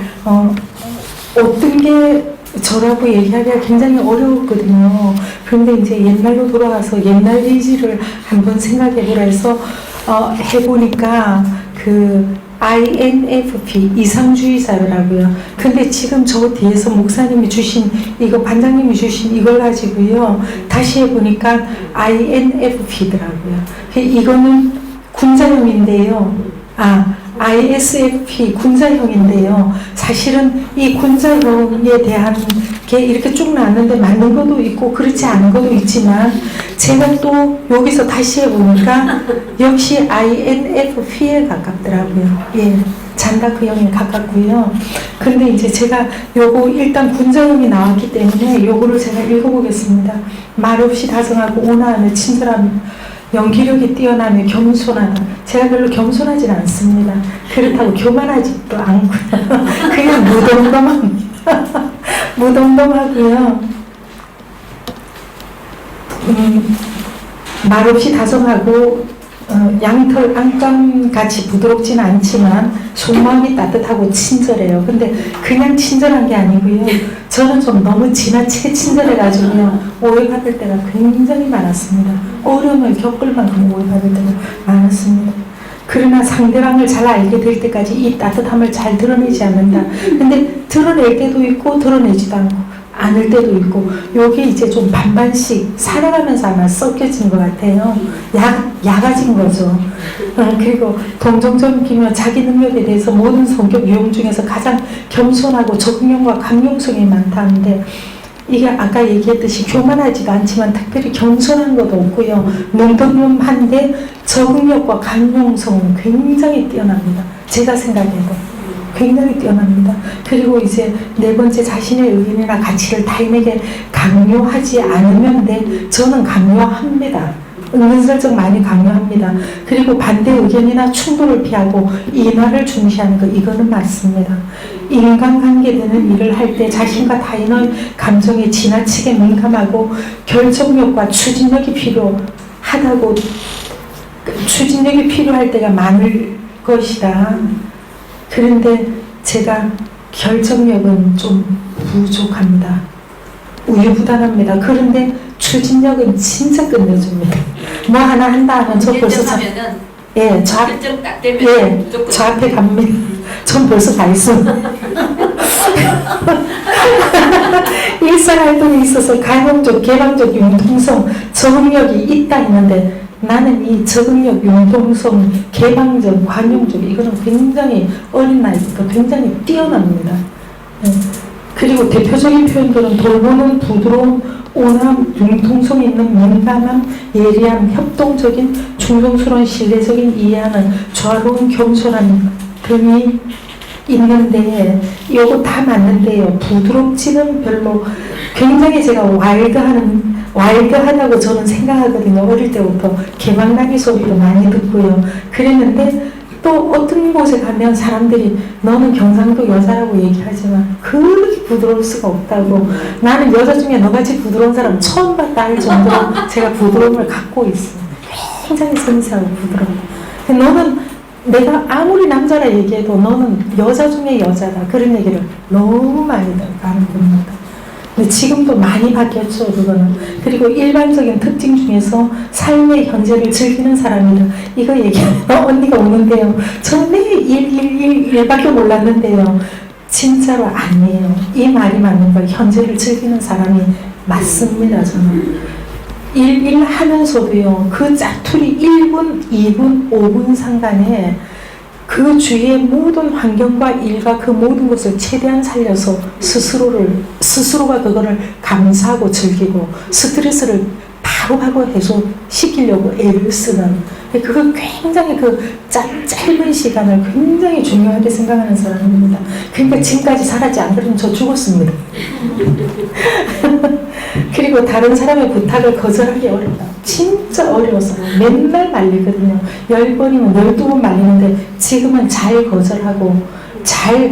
어떤 게 저라고 얘기하기가 굉장히 어려웠거든요. 그런데 이제 옛날로 돌아가서 옛날 예지를 한번 생각해보라 해서 해보니까 INFP 이상주의자라고요. 근데 지금 저 뒤에서 목사님이 주신 이거 반장님이 주신 이걸 가지고요 다시 해보니까 INFP더라고요. 이거는 군자형인데요. ISFP 군자형인데요. 사실은 이 군자형에 대한 게 이렇게 쭉 나왔는데 맞는 것도 있고 그렇지 않은 것도 있지만 제가 또 여기서 다시 해보니까 역시 INFP에 가깝더라고요. 예, 잔다크형에 가깝고요. 근데 이제 제가 요거 일단 군자형이 나왔기 때문에 요거를 제가 읽어보겠습니다. 말없이 다정하고 온화하며 친절하며 연기력이 뛰어나며 겸손하다. 제가 별로 겸손하진 않습니다. 그렇다고 교만하지도 않고요. 그냥 무덤덤합니다. 무덤덤하고요. 말없이 다정하고 양털 안감같이 부드럽지는 않지만 속마음이 따뜻하고 친절해요. 근데 그냥 친절한 게 아니고요. 저는 좀 너무 지나치게 친절해가지고요. 오해받을 때가 굉장히 많았습니다. 어려움을 겪을 만큼 오해받을 때가 많았습니다. 그러나 상대방을 잘 알게 될 때까지 이 따뜻함을 잘 드러내지 않는다. 근데 드러낼 때도 있고 드러내지도 않고 않을 때도 있고, 요게 이제 좀 반반씩 살아가면서 아마 섞여진 것 같아요. 약아진 거죠. 그리고 동정적이며 자기 능력에 대해서 모든 성격 유형 중에서 가장 겸손하고 적응력과 강용성이 많다는데, 이게 아까 얘기했듯이 교만하지도 않지만 특별히 겸손한 것도 없고요. 놈놈한데 적응력과 강용성은 굉장히 뛰어납니다. 제가 생각해도. 굉장히 뛰어납니다. 그리고 이제 네 번째, 자신의 의견이나 가치를 타인에게 강요하지 않으면 돼. 저는 강요합니다. 은근슬쩍 많이 강요합니다. 그리고 반대 의견이나 충돌을 피하고 인화를 중시하는 것, 이거는 맞습니다. 인간관계되는 일을 할 때 자신과 타인의 감정에 지나치게 민감하고 결정력과 추진력이 필요할 때가 많을 것이다. 그런데 제가 결정력은 좀 부족합니다. 우유부단합니다. 그런데 추진력은 진짜 끝내줍니다. 뭐 하나 한다 하면 저 벌써 결정 딱 되면 저 앞에 갑니다. 전 벌써 다 있습니다. 일상활동에 있어서 가용적, 개방적 융통성, 적응력이 있다 했는데, 나는 이 적응력, 융통성, 개방적, 관용적, 이거는 굉장히 어린 나이부터 굉장히 뛰어납니다. 그리고 대표적인 표현들은 돌보는 부드러움, 온함, 융통성 있는 민감함, 예리함, 협동적인, 충성스러운, 신뢰적인, 이해하는, 조화로운, 겸손한 등이 있는데, 이거 다 맞는데요. 부드럽지는 별로, 굉장히 제가 와일드하다고 저는 생각하거든요. 어릴 때부터 개방감이 소리도 많이 듣고요. 그랬는데 또 어떤 곳에 가면 사람들이 너는 경상도 여자라고 얘기하지만 그렇게 부드러울 수가 없다고, 나는 여자 중에 너같이 부드러운 사람 처음 봤다 할 정도로 제가 부드러움을 갖고 있어요. 굉장히 섬세하고 부드러워. 너는 내가 아무리 남자라 얘기해도 너는 여자 중에 여자다, 그런 얘기를 너무 많이 하는 겁니다. 근데 지금도 많이 바뀌었죠, 그거는. 그리고 일반적인 특징 중에서 삶의 현재를 즐기는 사람이다. 이거 얘기하면 언니가 오는데요. 저는 매일 일밖에 몰랐는데요. 진짜로 아니에요. 이 말이 맞는 걸, 현재를 즐기는 사람이 맞습니다, 저는. 일 하면서도요, 그 짜투리 1분, 2분, 5분 상간에 그 주위의 모든 환경과 일과 그 모든 것을 최대한 살려서 스스로가 그거를 감사하고 즐기고 스트레스를 바로바로 해소시키려고 애를 쓰는, 그거 굉장히 짧은 시간을 굉장히 중요하게 생각하는 사람입니다. 그러니까 지금까지 살았지, 안 그러면 저 죽었습니다. 그리고 다른 사람의 부탁을 거절하기 어렵다. 진짜 어려워서 맨날 말리거든요. 10번이면 12번 말리는데 지금은 잘 거절하고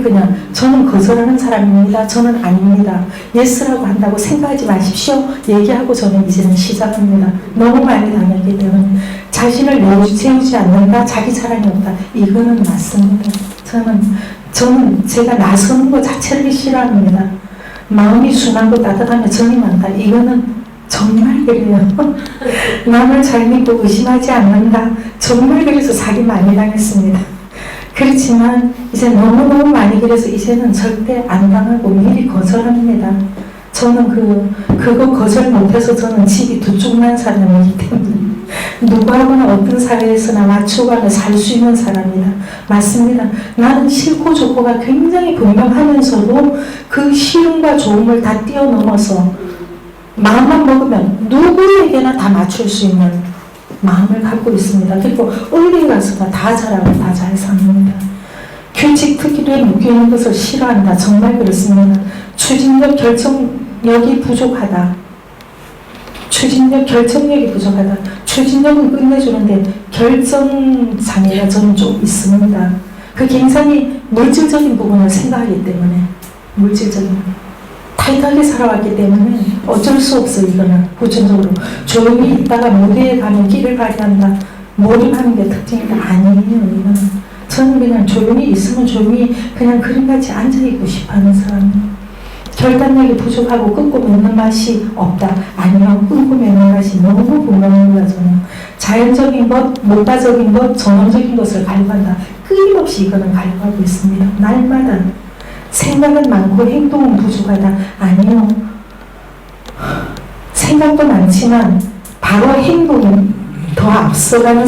그냥 저는 거절하는 사람입니다. 저는 아닙니다. 예스라고 한다고 생각하지 마십시오. 얘기하고 저는 이제는 시작합니다. 너무 많이 당했기 때문에. 자신을 내세우지 않는다, 자기 자랑이 없다, 이거는 맞습니다. 저는 제가 나서는 것 자체를 싫어합니다. 마음이 순하고 따뜻하며 정이 많다, 이거는 정말 그래요. 남을 잘 믿고 의심하지 않는다, 정말 그래서 사기 많이 당했습니다. 그렇지만 이제 너무너무 많이 그래서 이제는 절대 안 당하고 미리 거절합니다. 저는 그거 거절 못해서 저는 집이 두 쪽 난 사람이기 때문에 누구하고나 어떤 사회에서나 맞춰가며 살 수 있는 사람이다. 맞습니다. 나는 싫고 좋고가 굉장히 분명하면서도 그 싫음과 좋음을 다 뛰어넘어서 마음만 먹으면 누구에게나 다 맞출 수 있는 마음을 갖고 있습니다. 그리고 어디 가서나 다 잘하고 다 잘 삽니다. 규칙 특기에 묶여있는 것을 싫어한다. 정말 그렇습니다. 추진력, 결정력이 부족하다. 결정력이 부족하다. 추진력은 끝내주는데 결정장애가 저는 좀 있습니다. 그게 굉장히 물질적인 부분을 생각하기 때문에, 물질적인 타이트하게 살아왔기 때문에 어쩔 수 없어 이거는 후천적으로. 조용히 있다가 무대에 가면 끼를 발휘한다. 몰입하는 게 특징이다. 아니에요 이거는. 저는 그냥 조용히 있으면 조용히 그냥 그림같이 앉아있고 싶어하는 사람이에요. 결단력이 부족하고 끊고 맺는 맛이 없다. 아니요. 끊고 맺는 맛이 너무 분명합니다. 저는. 자연적인 것, 목가적인 것, 전원적인 것을 갈구한다. 끊임없이 이거는 갈구하고 있습니다. 날마다. 생각은 많고 행동은 부족하다. 아니요. 생각도 많지만 바로 행동은 더 앞서가는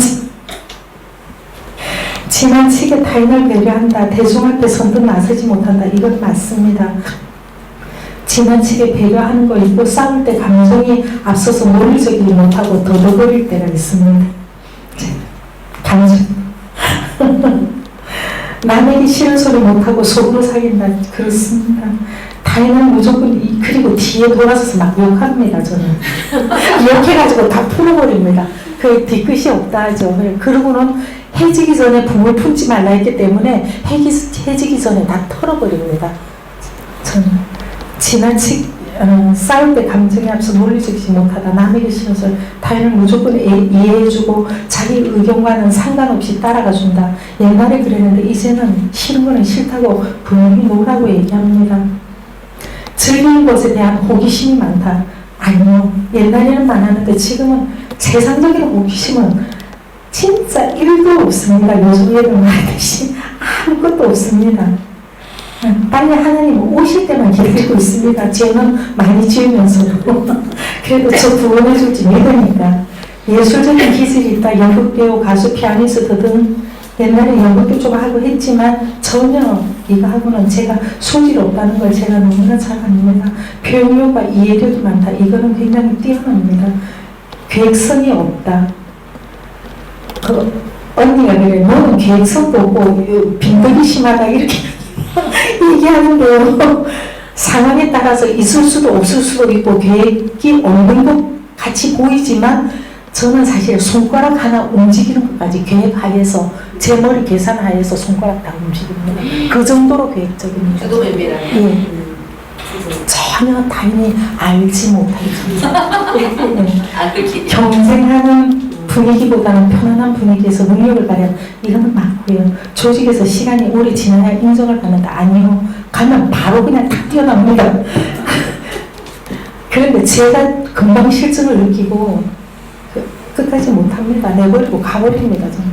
지나치게 타인을 배려한다. 대중 앞에 선뜻 나서지 못한다. 이건 맞습니다. 지나치게 배려하는 거 있고 싸울 때 감정이 앞서서 논리적이지 못하고 더덕거릴 때가 있습니다. 감정. 남에게 싫은 소리 못하고 속으로 살린다. 그렇습니다. 타인은 무조건 그리고 뒤에 돌아서서 막 욕합니다. 저는 욕해가지고 다 풀어버립니다. 그 뒤끝이 없다 하죠. 그러고는 해지기 전에 붕을 품지 말라 했기 때문에 해지기 전에 다 털어버립니다. 저는 싸울 때 감정이 앞서 논리적이지 못하다. 남에게 싫어서 타인을 무조건 이해해주고 자기 의견과는 상관없이 따라가준다. 옛날에 그랬는데 이제는 싫은 거는 싫다고 분명히 놓으라고 얘기합니다. 즐기는 것에 대한 호기심이 많다. 아니요. 옛날에는 많았는데 지금은 세상적인 호기심은 진짜 1도 없습니다. 요즘 애들 말하듯이 아무것도 없습니다. 빨리 하나님 오실 때만 기다리고 있습니다. 죄는 많이 지으면서도. 그래도 저 구원해 줄지 믿으니까. 예술적인 기질이 있다. 연극배우, 가수, 피아니스트 등 옛날에 연극도 좀 하고 했지만 전혀 이거 하고는 제가 소질 없다는 걸 제가 너무나 잘 압니다. 표현력과 이해력이 많다. 이거는 굉장히 뛰어납니다. 계획성이 없다. 언니가 그래. 너는 계획성도 없고 빈덕이 심하다. 이렇게 얘기하는데요. 상황에 따라서 있을 수도 없을 수도 있고 계획이 없는 것 같이 보이지만 저는 사실 손가락 하나 움직이는 것까지 계획하에서 제 머리 계산하에서 손가락 다 움직입니다. 그 정도로 계획적입니다. 저도 멤버라요. 예. 전혀 타인이 알지 못하죠. 경쟁하는 분위기보다는 편안한 분위기에서 능력을 발휘한 이거는 맞고요. 조직에서 시간이 오래 지나야 인정을 받는다. 아니요. 가면 바로 그냥 딱 뛰어납니다. 그런데 제가 금방 실증을 느끼고 끝까지 못합니다. 내버리고 가버립니다. 저는.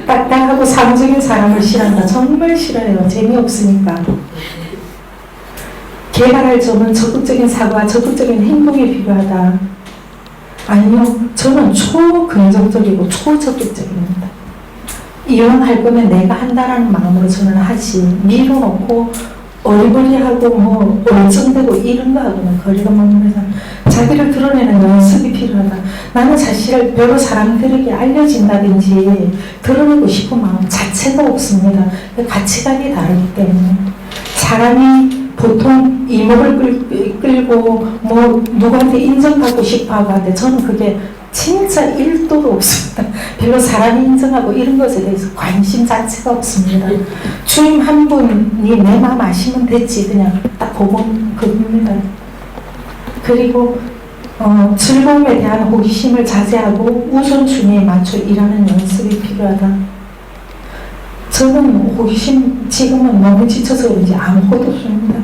딱딱하고 상적인 사람을 싫어한다. 정말 싫어요. 재미없으니까. 개발할 점은 적극적인 사고와 적극적인 행동이 필요하다. 아니요. 저는 초긍정적이고 초적극적입니다. 이혼할 거면 내가 한다라는 마음으로 저는 하지. 밀어놓고 어리버리하고 뭐 얼쩡대고 이런 거 하고는 거리가 먼 자기를 드러내는 연습이 필요하다. 나는 사실을 별로 사람들에게 알려진다든지 드러내고 싶은 마음 자체가 없습니다. 가치관이 다르기 때문에. 사람이 보통 이목을 끌고 뭐 누구한테 인정받고 싶어하고 하는데 저는 그게 진짜 1도도 없습니다. 별로 사람이 인정하고 이런 것에 대해서 관심 자체가 없습니다. 주임 한 분이 내 마음 아시면 됐지. 그냥 딱 그겁니다. 그리고 즐거움에 대한 호기심을 자제하고 우선순위에 맞춰 일하는 연습이 필요하다. 저는 호기심 지금은 너무 지쳐서 그런지 아무것도 없습니다.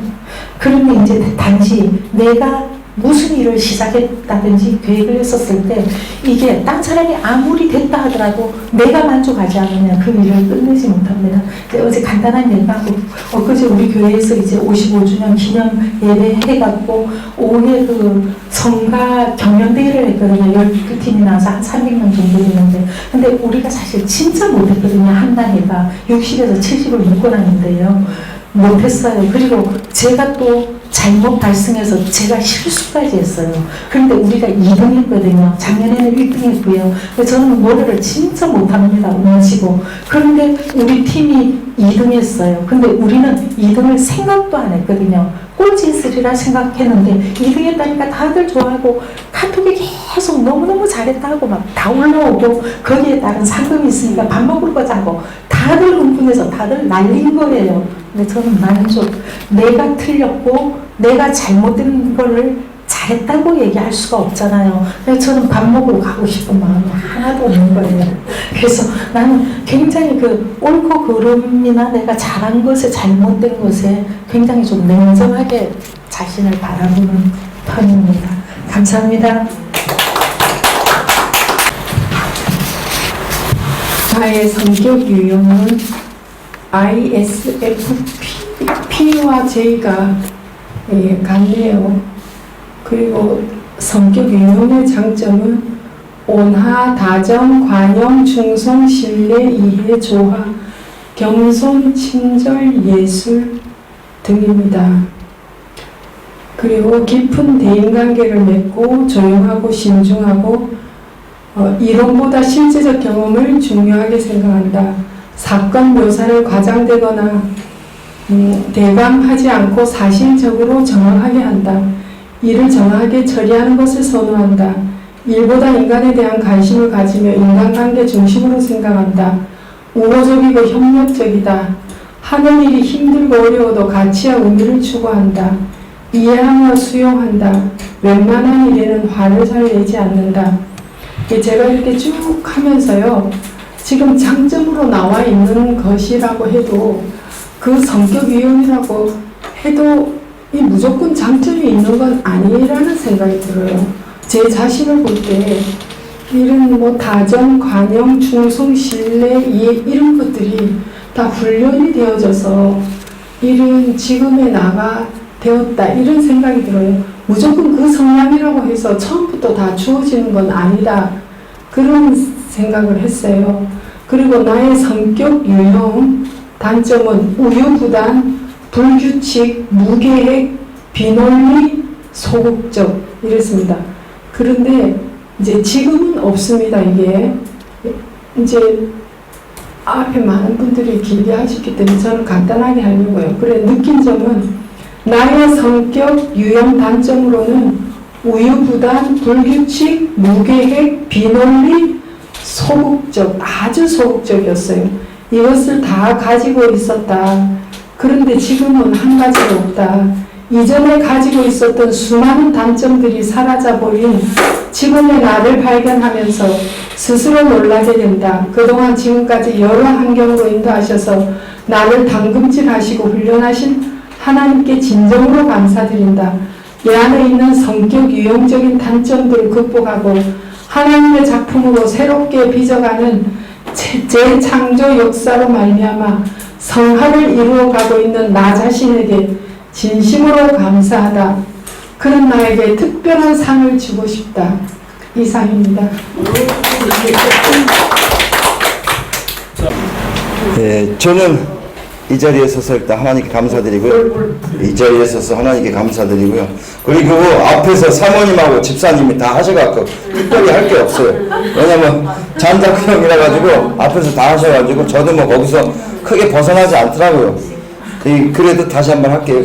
그런데 이제 단지 내가 무슨 일을 시작했다든지 계획을 했었을 때 이게 딴 사람이 아무리 됐다 하더라도 내가 만족하지 않으면 그 일을 끝내지 못합니다. 어제 간단한 얘기하고 엊그제 우리 교회에서 이제 55주년 기념 예배 해갖고 오후에 그 성가 경연대회를 했거든요. 12팀이 나와서 한 300명 정도 되는데 근데 우리가 사실 진짜 못했거든요. 한 단위가 60에서 70을 묶어놨는데요. 못했어요. 그리고 제가 또 잘못 발생해서 제가 실수까지 했어요. 그런데 우리가 2등 했거든요. 작년에는 1등 했고요. 저는 노래를 진짜 못합니다. 움직이고. 그런데 우리 팀이 2등 했어요. 근데 우리는 2등을 생각도 안 했거든요. 꼴찌있으리라 생각했는데 2등 했다니까 다들 좋아하고 카톡에 계속 너무너무 잘했다고 막 다 올라오고 거기에 따른 상금이 있으니까 밥 먹을 거 자고 다들 흥분해서 다들 날린 거예요. 근데 저는 만족. 내가 틀렸고 내가 잘못된 거를 잘했다고 얘기할 수가 없잖아요. 그래서 저는 밥 먹으러 가고 싶은 마음이 하나도 없는 거예요. 그래서 나는 굉장히 그 옳고 그름이나 내가 잘한 것에 잘못된 것에 굉장히 좀 냉정하게 자신을 바라보는 편입니다. 감사합니다. 나의 성격 유형은 ISFP와 J가 같네요. 그리고 성격 유형의 장점은 온화, 다정, 관용, 충성, 신뢰, 이해, 조화, 겸손, 친절, 예술 등입니다. 그리고 깊은 대인관계를 맺고 조용하고 신중하고 이론보다 실제적 경험을 중요하게 생각한다. 사건 묘사를 과장되거나 대감하지 않고 사실적으로 정확하게 한다. 일을 정확하게 처리하는 것을 선호한다. 일보다 인간에 대한 관심을 가지며 인간관계 중심으로 생각한다. 우호적이고 협력적이다. 하는 일이 힘들고 어려워도 가치와 의미를 추구한다. 이해하며 수용한다. 웬만한 일에는 화를 잘 내지 않는다. 제가 이렇게 쭉 하면서요, 지금 장점으로 나와 있는 것이라고 해도 그 성격 유형이라고 해도 이 무조건 장점이 있는 건 아니라는 생각이 들어요. 제 자신을 볼 때 이런 뭐 다정, 관용, 충성, 신뢰, 이해 이런 것들이 다 훈련이 되어져서 이런 지금의 나가 되었다 이런 생각이 들어요. 무조건 그 성향이라고 해서 처음부터 다 주어지는 건 아니다 그런 생각을 했어요. 그리고 나의 성격 유형 단점은 우유부단, 불규칙, 무계획, 비논리, 소극적 이랬습니다. 그런데 이제 지금은 없습니다. 이게 이제 앞에 많은 분들이 길게 하셨기 때문에 저는 간단하게 하려고요. 그래 느낀 점은 나의 성격 유형 단점으로는 우유부단, 불규칙, 무계획, 비논리, 소극적, 아주 소극적이었어요. 이것을 다 가지고 있었다. 그런데 지금은 한 가지도 없다. 이전에 가지고 있었던 수많은 단점들이 사라져버린 지금의 나를 발견하면서 스스로 놀라게 된다. 그동안 지금까지 여러 환경으로 인도하셔서 나를 당금질하시고 훈련하신 하나님께 진정으로 감사드린다. 내 안에 있는 성격 유형적인 단점들을 극복하고 하나님의 작품으로 새롭게 빚어가는 재창조 역사로 말미암아 성화를 이루어가고 있는 나 자신에게 진심으로 감사하다. 그런 나에게 특별한 상을 주고 싶다. 이상입니다. 네, 저는 이 자리에 서서 일단 하나님께 감사드리고요. 이 자리에 서서 하나님께 감사드리고요. 그리고 앞에서 사모님하고 집사님이 다 하셔갖고 특별히 할 게 없어요. 왜냐면 잔다크형이라 가지고 앞에서 다 하셔가지고 저도 뭐 거기서 크게 벗어나지 않더라고요. 그래도 다시 한번 할게요.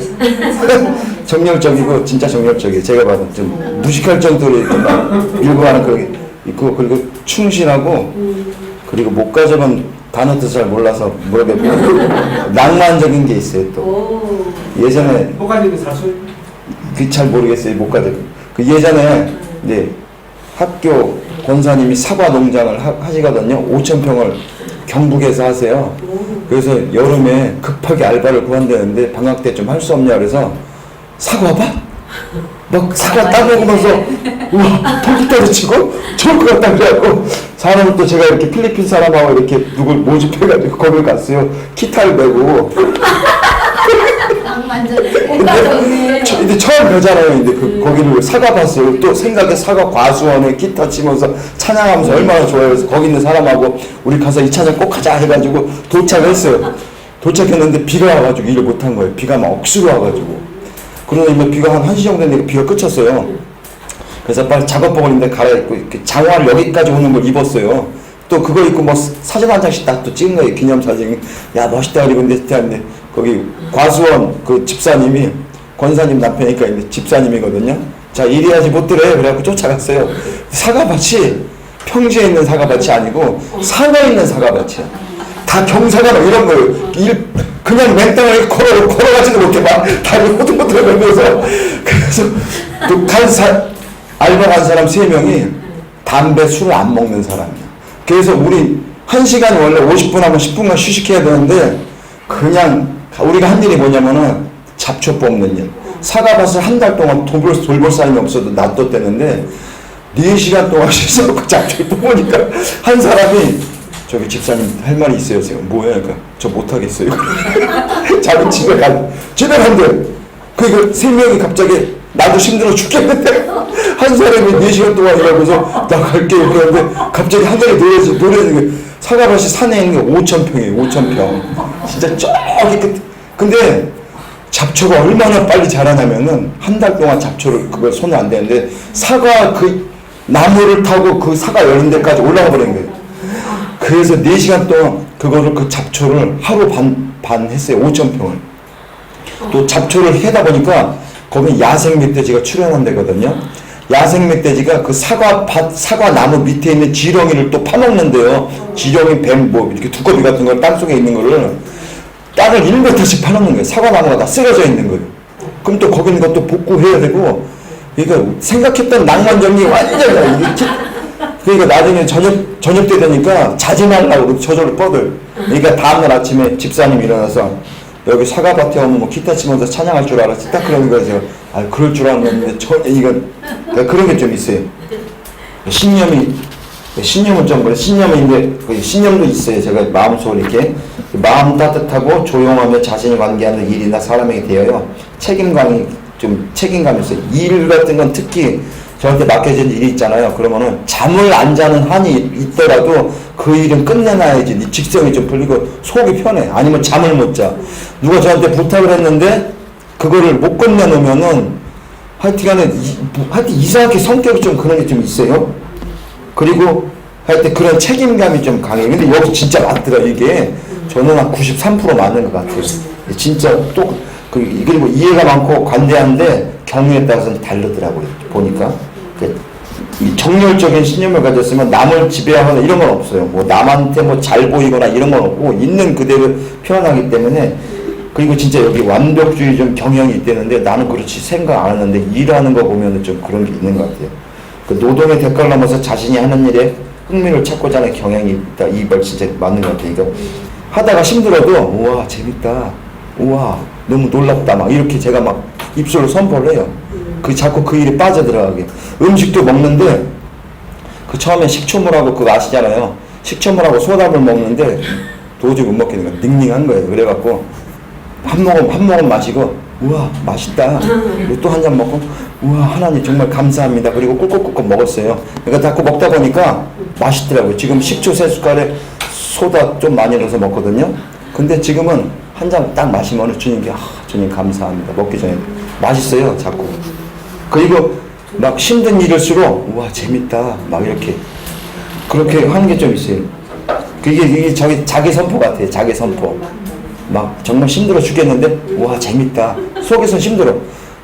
정열적이고 진짜 정열적이에요. 제가 봐도 좀 무식할 정도로 이렇게 막 밀고 가는 그런 게 있고, 그리고 충실하고, 그리고 못 가져본 단어 뜻을 잘 몰라서 모르겠고 낭만적인 게 있어요. 또 예전에 목가지고 사술 그 잘 모르겠어요. 못 가져. 그 예전에 이제 학교 권사님이 사과 농장을 하시거든요. 5,000평을 경북에서 하세요. 그래서 여름에 급하게 알바를 구한다는데 방학 때 좀 할 수 없냐 그래서 사과밭? 막 사과 따먹으면서 우와 돌기 떨어지고 좋을 것 같다 그래갖고 사람을 또 제가 이렇게 필리핀 사람하고 이렇게 누굴 모집해가지고 거길 갔어요. 기타를 메고 근데 처음 뵈잖아요. 근데 거기를 사과밭을 또 생각에 사과 과수원에 기타 치면서 찬양하면서 얼마나 좋아요. 그래서 거기 있는 사람하고 우리 가서 이 찬양 꼭 하자 해가지고 도착을 했어요. 도착했는데 비가 와가지고 일을 못한 거예요. 비가 막 억수로 와가지고. 그러더니 비가 한 1시 정도 됐는데 비가 그쳤어요. 그래서 빨리 작업복을 입는데 갈아입고 이렇게 장화를 여기까지 오는 걸 입었어요. 또 그거 입고 뭐 사진 한 장씩 딱 또 찍은 거예요. 기념사진. 야 멋있다 그리고 근데 거기 과수원 그 집사님이 권사님 남편이니까 이제 집사님이거든요. 자, 이래야지 못 들어요. 그래갖고 쫓아갔어요. 사과밭이 평지에 있는 사과밭이 아니고 산에 있는 사과밭이야. 다 경사가 막 이런 거예요. 그냥 맨땅을 걸어가지도 못해. 막 다리 호들호들 걸면서. 그래서 또 알바 간 사람 3명이 담배, 술을 안 먹는 사람이야. 그래서 우리 1시간 원래 50분 하면 10분간 휴식해야 되는데 그냥 우리가 한 일이 뭐냐면은 잡초 뽑는 일. 사과밭을 한 달 동안 돌볼 사람이 없어도 놔뒀대는데 4시간 동안 쉬어놓고 잡초를 뽑으니까 한 사람이 저기 집사님 할 말이 있어요. 제가 뭐예요? 그러니까 저 못하겠어요. 자기 집에 간대. 그러니까 3명이 갑자기 나도 힘들어 죽겠는데 한 사람이 4시간 동안 일하고서 나 갈게요. 그러는데 갑자기 하늘에 노래지는 게 사과밭이 산에 있는 게 5,000평이에요. 5,000평. 진짜 저기 끝. 근데 잡초가 얼마나 빨리 자라냐면은 한 달 동안 잡초를 그걸 손에 안 대는데 사과 그 나무를 타고 그 사과 열린 데까지 올라가 버린 거예요. 그래서 4시간 동안 그거를 그 잡초를 하루 반 했어요. 5,000평을. 또 잡초를 해다 보니까 거기 야생 멧돼지가 출현한 데거든요. 야생 멧돼지가 그 사과 나무 밑에 있는 지렁이를 또 파먹는데요. 지렁이, 뱀, 뭐 이렇게 두꺼비 같은 걸 땅속에 있는 거를 땅을 1m씩 파먹는 거예요. 사과 나무가 다 쓰러져 있는 거예요. 그럼 또 거기 있는 것도 복구해야 되고, 그러니까 생각했던 낭만 정리 완전 그러니까 나중에 저녁 때 되니까 자지 말라고 저절로 뻗을. 그러니까 다음날 아침에 집사님 일어나서 여기 사과밭에 오면 뭐 기타 치면서 찬양할 줄 알았지. 딱 그런 거예요. 제가 그럴 줄 알았는데 전혀 이건 그런 게 좀 있어요. 신념은 좀 그래. 신념도 있어요. 제가 마음속으로 이렇게 마음 따뜻하고 조용하며 자신이 관계하는 일이나 사람에게 대하여 책임감이 있어요. 일 같은 건 특히 저한테 맡겨진 일이 있잖아요. 그러면은 잠을 안 자는 한이 있더라도 그 일은 끝내놔야지. 네 직성이 좀 풀리고 속이 편해. 아니면 잠을 못 자. 누가 저한테 부탁을 했는데 그거를 못 끝내놓으면은 하여튼 이상하게 성격이 좀 그런 게 좀 있어요. 그리고 하여튼 그런 책임감이 좀 강해요. 근데 여기 진짜 맞더라. 이게 저는 한 93% 맞는 것 같아요. 진짜 그리고 이해가 많고 관대한데 경우에 따라서는 다르더라고요. 보니까 이 정열적인 신념을 가졌으면 남을 지배하거나 이런 건 없어요. 뭐 남한테 뭐 잘 보이거나 이런 건 없고 있는 그대로 표현하기 때문에. 그리고 진짜 여기 완벽주의 좀 경향이 있다는데 나는 그렇지 생각 안 했는데 일하는 거 보면은 좀 그런 게 있는 것 같아요. 그 노동의 대가를 넘어서 자신이 하는 일에 흥미를 찾고자 하는 경향이 있다. 이 말 진짜 맞는 것 같아요. 그러니까 하다가 힘들어도 우와 재밌다. 우와 너무 놀랍다. 막 이렇게 제가 막 입술로 선포를 해요. 자꾸 그 일에 빠져들어가게. 음식도 먹는데 그 처음에 식초물하고 그거 아시잖아요. 식초물하고 소다물 먹는데 도저히 못 먹겠는 거예요. 닝닝한 거예요. 그래갖고 한 모금 마시고 우와 맛있다. 또 한 잔 먹고 우와 하나님 정말 감사합니다. 그리고 꿀꺽꿀꺽 먹었어요. 그러니까 자꾸 먹다 보니까 맛있더라고요. 지금 식초 3숟갈에 소다 좀 많이 넣어서 먹거든요. 근데 지금은 한 잔 딱 마시면 주님께 주님 감사합니다. 먹기 전에 맛있어요. 자꾸. 그리고 막 힘든 일일수록 우와 재밌다. 막 이렇게 그렇게 하는 게 좀 있어요. 이게 자기 선포 같아요. 자기 선포. 막 정말 힘들어 죽겠는데 우와 재밌다. 속에서 힘들어.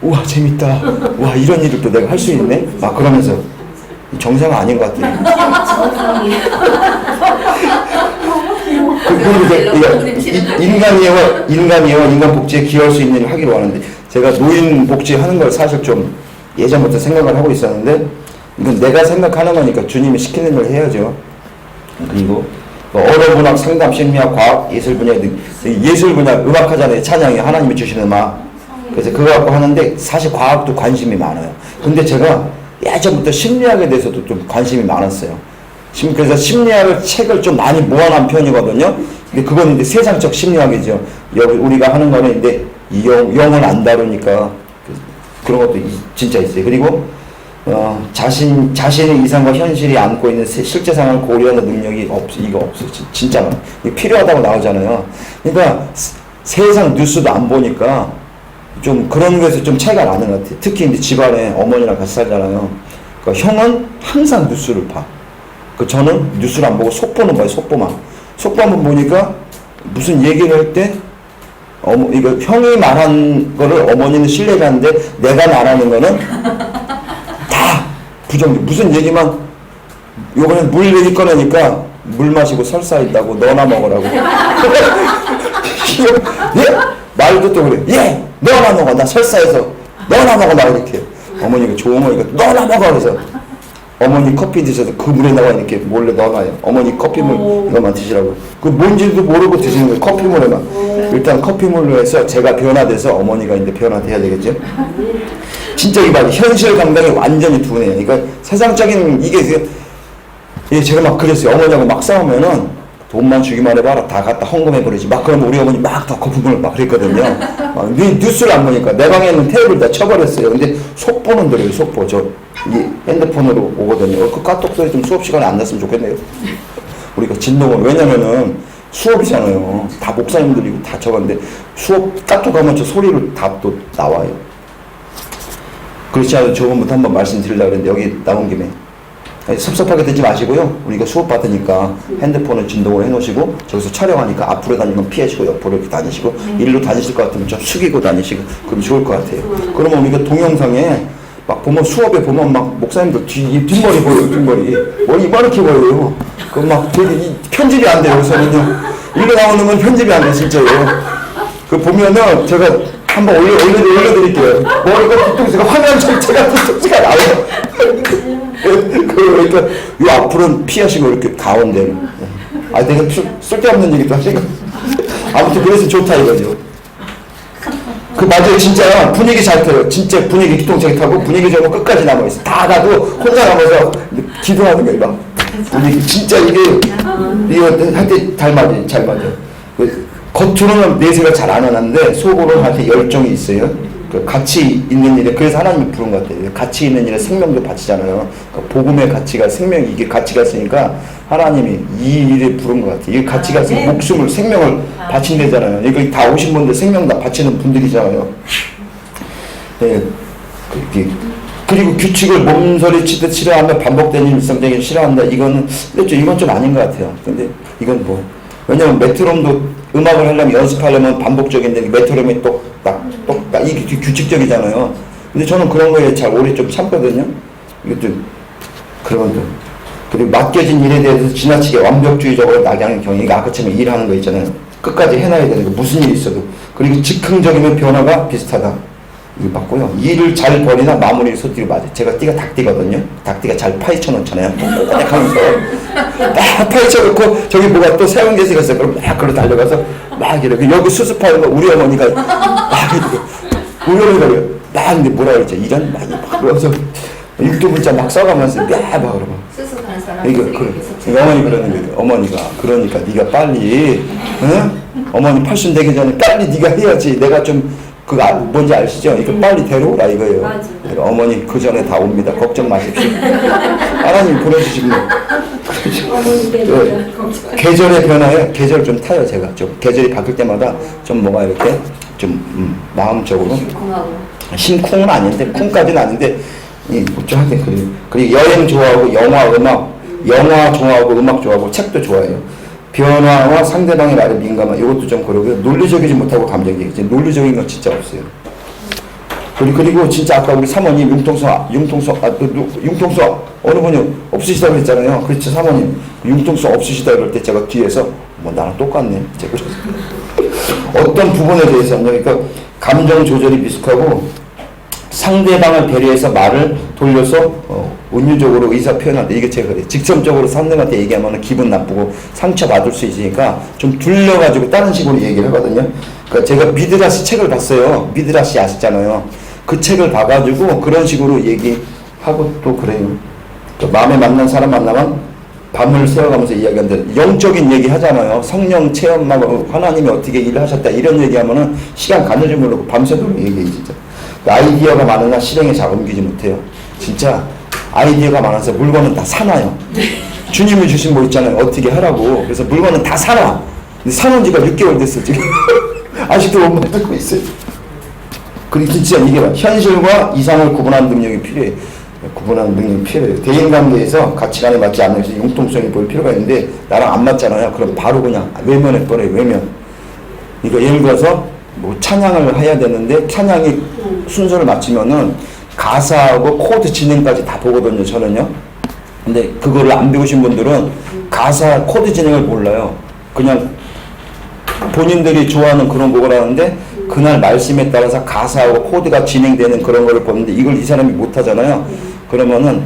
우와 재밌다. 우와 이런 일을 또 내가 할 수 있네. 막 그러면서 정상은 아닌 것 같아요. 인간이와 인간 복지에 기여할 수 있는 일을 하기로 하는데 제가 노인 복지 하는 걸 사실 좀 예전부터 생각을 하고 있었는데 이건 내가 생각하는 거니까 주님이 시키는 걸 해야죠. 그리고 언어문학, 상담, 심리학, 과학, 예술 분야 음악 하잖아요. 찬양이 하나님이 주시는 음악. 그래서 그거 갖고 하는데 사실 과학도 관심이 많아요. 근데 제가 예전부터 심리학에 대해서도 좀 관심이 많았어요. 그래서 심리학을 책을 좀 많이 모아놓은 편이거든요. 근데 그건 이제 세상적 심리학이죠. 여기 우리가 하는 거는 이제 영을 안 다루니까 그런 것도 진짜 있어요. 그리고 자신의 이상과 현실이 안고 있는 실제 상황을 고려하는 능력이 이거 없어. 진짜 이게 필요하다고 나오잖아요. 그러니까 세상 뉴스도 안 보니까 좀 그런 거에서 좀 차이가 나는 것 같아요. 특히 이제 집안에 어머니랑 같이 살잖아요. 그러니까 형은 항상 뉴스를 봐. 저는 뉴스를 안 보고 속보는 봐요. 속보만. 속보만 보니까 무슨 얘기를 할 때 이거 형이 말한 거를 어머니는 신뢰가 하는데 내가 말하는 거는 다 부정적. 무슨 얘기만 요번에 물 얘기 꺼내니까 물 마시고 설사했다고 너나 먹으라고. 예? 말도 또 그래. 예, 너나 먹어. 나 설사해서 너나 먹어. 막 이렇게. 어머니가 좋은 어머니가 너나 먹어. 그래서 어머니 커피 드셔서 그 물에다가 이렇게 몰래 넣어놔요. 어머니 커피물 이거만 드시라고. 그 뭔지도 모르고 드시는 거예요. 커피물에만. 일단 커피물로 해서 제가 변화돼서 어머니가 이제 변화돼야 되겠죠. 진짜 이 말이 현실 감각이 완전히 둔해요. 그러니까 세상적인 이게 제가 막 그랬어요. 어머니하고 막 싸우면은 돈만 주기만 해봐라. 다 갖다 헌금해버리지. 막 그러면 우리 어머니 막 다 거품을 막 그랬거든요. 뉴스를 안 보니까 내 방에 있는 테이블 다 쳐버렸어요. 근데 속보는 들어요. 속보. 이 핸드폰으로 오거든요. 그 까똑 소리 좀 수업 시간에 안 났으면 좋겠네요. 우리가 진동을. 왜냐면은 수업이잖아요. 다 목사님들이고 다 적었는데 수업 까똑 하면 저 소리를 다 또 나와요. 그렇지 않아도 저번부터 한번 말씀드리려고 그랬는데 여기 나온 김에 섭섭하게 듣지 마시고요. 우리가 수업 받으니까 핸드폰을 진동을 해놓으시고 저기서 촬영하니까 앞으로 다니는 건 피하시고 옆으로 이렇게 다니시고 일로 다니실 것 같으면 좀 숙이고 다니시고 그럼 좋을 것 같아요. 그러면 우리가 동영상에 막 보면 수업에 보면 막 목사님들 뒷머리 보여요. 뒷머리 머리 이만하게 보여요. 그럼 막 되게 편집이 안 돼요. 우선은요. 일로 나오는 건 편집이 안 돼요. 진짜요. 그 보면은 제가 한번 올려드릴게요. 머리가 뒤통수가 화면 전체가 뒤통수가 나와요. 그러니까 이 앞으로는 피하시고 이렇게 가운데는. 내가 쓸데없는 얘기도 하시고. 아무튼 그래서 좋다 이거죠. 그 맞아요. 진짜 분위기 잘 타요. 진짜 분위기 기통차게 타고 분위기 좋으면 끝까지 남아있어. 다 가도 혼자 남아서 기도하는 거예요. 막 분위기 진짜 이거 할 때 잘 맞아요. 잘 맞아요. 겉으로는 내세가 잘 안 하는데 속으로는 할 때 열정이 있어요. 그 가치 있는 일에 그래서 하나님이 부른 것 같아요. 가치 있는 일에 생명도 바치잖아요. 그러니까 복음의 가치가 생명 이게 가치가 있으니까 하나님이 이 일에 부른 것 같아요. 이 가치가 있으면 목숨을 생명을 바친대잖아요. 이거 다 오신 분들 생명 다 바치는 분들이잖아요. 네. 그리고 규칙을 몸서리치듯 싫어하며 반복되는 일상적인 싫어한다. 이건 좀 아닌 것 같아요. 근데 이건 뭐 왜냐면 메트롬도 음악을 하려면 연습하려면 반복적인데 메트롬이 똑딱 이게 규칙적이잖아요. 근데 저는 그런 거에 잘 오래 좀 참거든요. 이것도 그런 거. 그리고 맡겨진 일에 대해서 지나치게 완벽주의적으로 나가는 경우가 아까처럼 일하는 거 있잖아요. 끝까지 해놔야 되는 거 무슨 일이 있어도. 그리고 즉흥적이면 변화가 비슷하다. 이거 맞고요. 일을 잘 버리나 마무리를 소띠로 맞아요. 제가 띠가 닭띠거든요. 닭띠가 잘 파헤쳐 놓잖아요. 꼬꼬꼬꼬 하면서 막 파헤쳐 놓고 저기 뭐가 또 새로운 게 생겼어요. 그럼 막 그걸 달려가서 막 이렇게 여기 수습하는 거 우리 어머니가 막 이렇게 우리 어머니가 막 근데 뭐라 그랬지? 이런 많이 막 그러면서 육두문자 막 써가면서 막 그러고 수습하는 사람 이거 어머니 그러는 거예요. 어머니가 그러니까 네가 빨리 어머니 팔순 되기 전에 빨리 네가 해야지. 내가 좀 뭔지 아시죠? 이거 빨리 데려오라 이거예요. 맞아. 어머니 그 전에 다 옵니다. 걱정 마십시오. 하나님 보내주시면 계절의 변화에 계절 좀 타요. 제가 좀 계절이 바뀔 때마다 좀 뭐가 이렇게 좀 마음적으로 심쿵은 아닌데 쿵까지는 아닌데 좀 하게 그래요. 그리고 여행 좋아하고 영화 좋아하고 음악 좋아하고 책도 좋아해요. 변화와 상대방의 말에 민감한 이것도 좀 그러고요. 논리적이지 못하고 감정적이지. 논리적인 건 진짜 없어요. 그리고 진짜 아까 우리 사모님 융통성 어느 분이 없으시다고 했잖아요. 그렇죠 사모님 융통성 없으시다 그럴 때 제가 뒤에서 뭐 나랑 똑같네. 제가 어떤 부분에 대해서는 그러니까 감정 조절이 미숙하고 상대방을 배려해서 말을 돌려서 은유적으로 의사 표현한다. 이게 제가 그래요. 직접적으로 상대방한테 얘기하면 기분 나쁘고 상처받을 수 있으니까 좀 둘러가지고 다른 식으로 얘기를 하거든요. 그러니까 제가 미드라시 책을 봤어요. 미드라시 아시잖아요. 그 책을 봐가지고 그런 식으로 얘기하고 또 그래요. 그러니까 마음에 맞는 사람 만나면 밤을 새워가면서 이야기하는데 영적인 얘기 하잖아요. 성령 체험하고 하나님이 어떻게 일을 하셨다 이런 얘기하면은 시간 가는 줄 모르고 밤새도록 얘기해 진짜. 아이디어가 많으나 실행에 잘 옮기지 못해요. 진짜 아이디어가 많아서 물건은 다 사놔요. 주님이 주신 뭐 있잖아요. 어떻게 하라고. 그래서 물건은 다 사놔. 근데 사놓은 지가 6개월 됐어 지금. 아직도 못 만들고 있어요. 그리고 진짜 이게 현실과 이상을 구분하는 능력이 필요해요. 구분하는 능력이 필요해요. 대인관계에서 가치관에 맞지 않는 것이 융통성이 보일 필요가 있는데 나랑 안 맞잖아요. 그럼 바로 그냥 외면해버려요. 외면. 그러니까 예를 들어서 뭐 찬양을 해야 되는데 찬양이 순서를 맞추면은 가사하고 코드 진행까지 다 보거든요, 저는요. 근데 그거를 안 배우신 분들은 가사 코드 진행을 몰라요. 그냥 본인들이 좋아하는 그런 곡을 하는데 그날 말씀에 따라서 가사하고 코드가 진행되는 그런 거를 보는데 이걸 이 사람이 못 하잖아요. 그러면은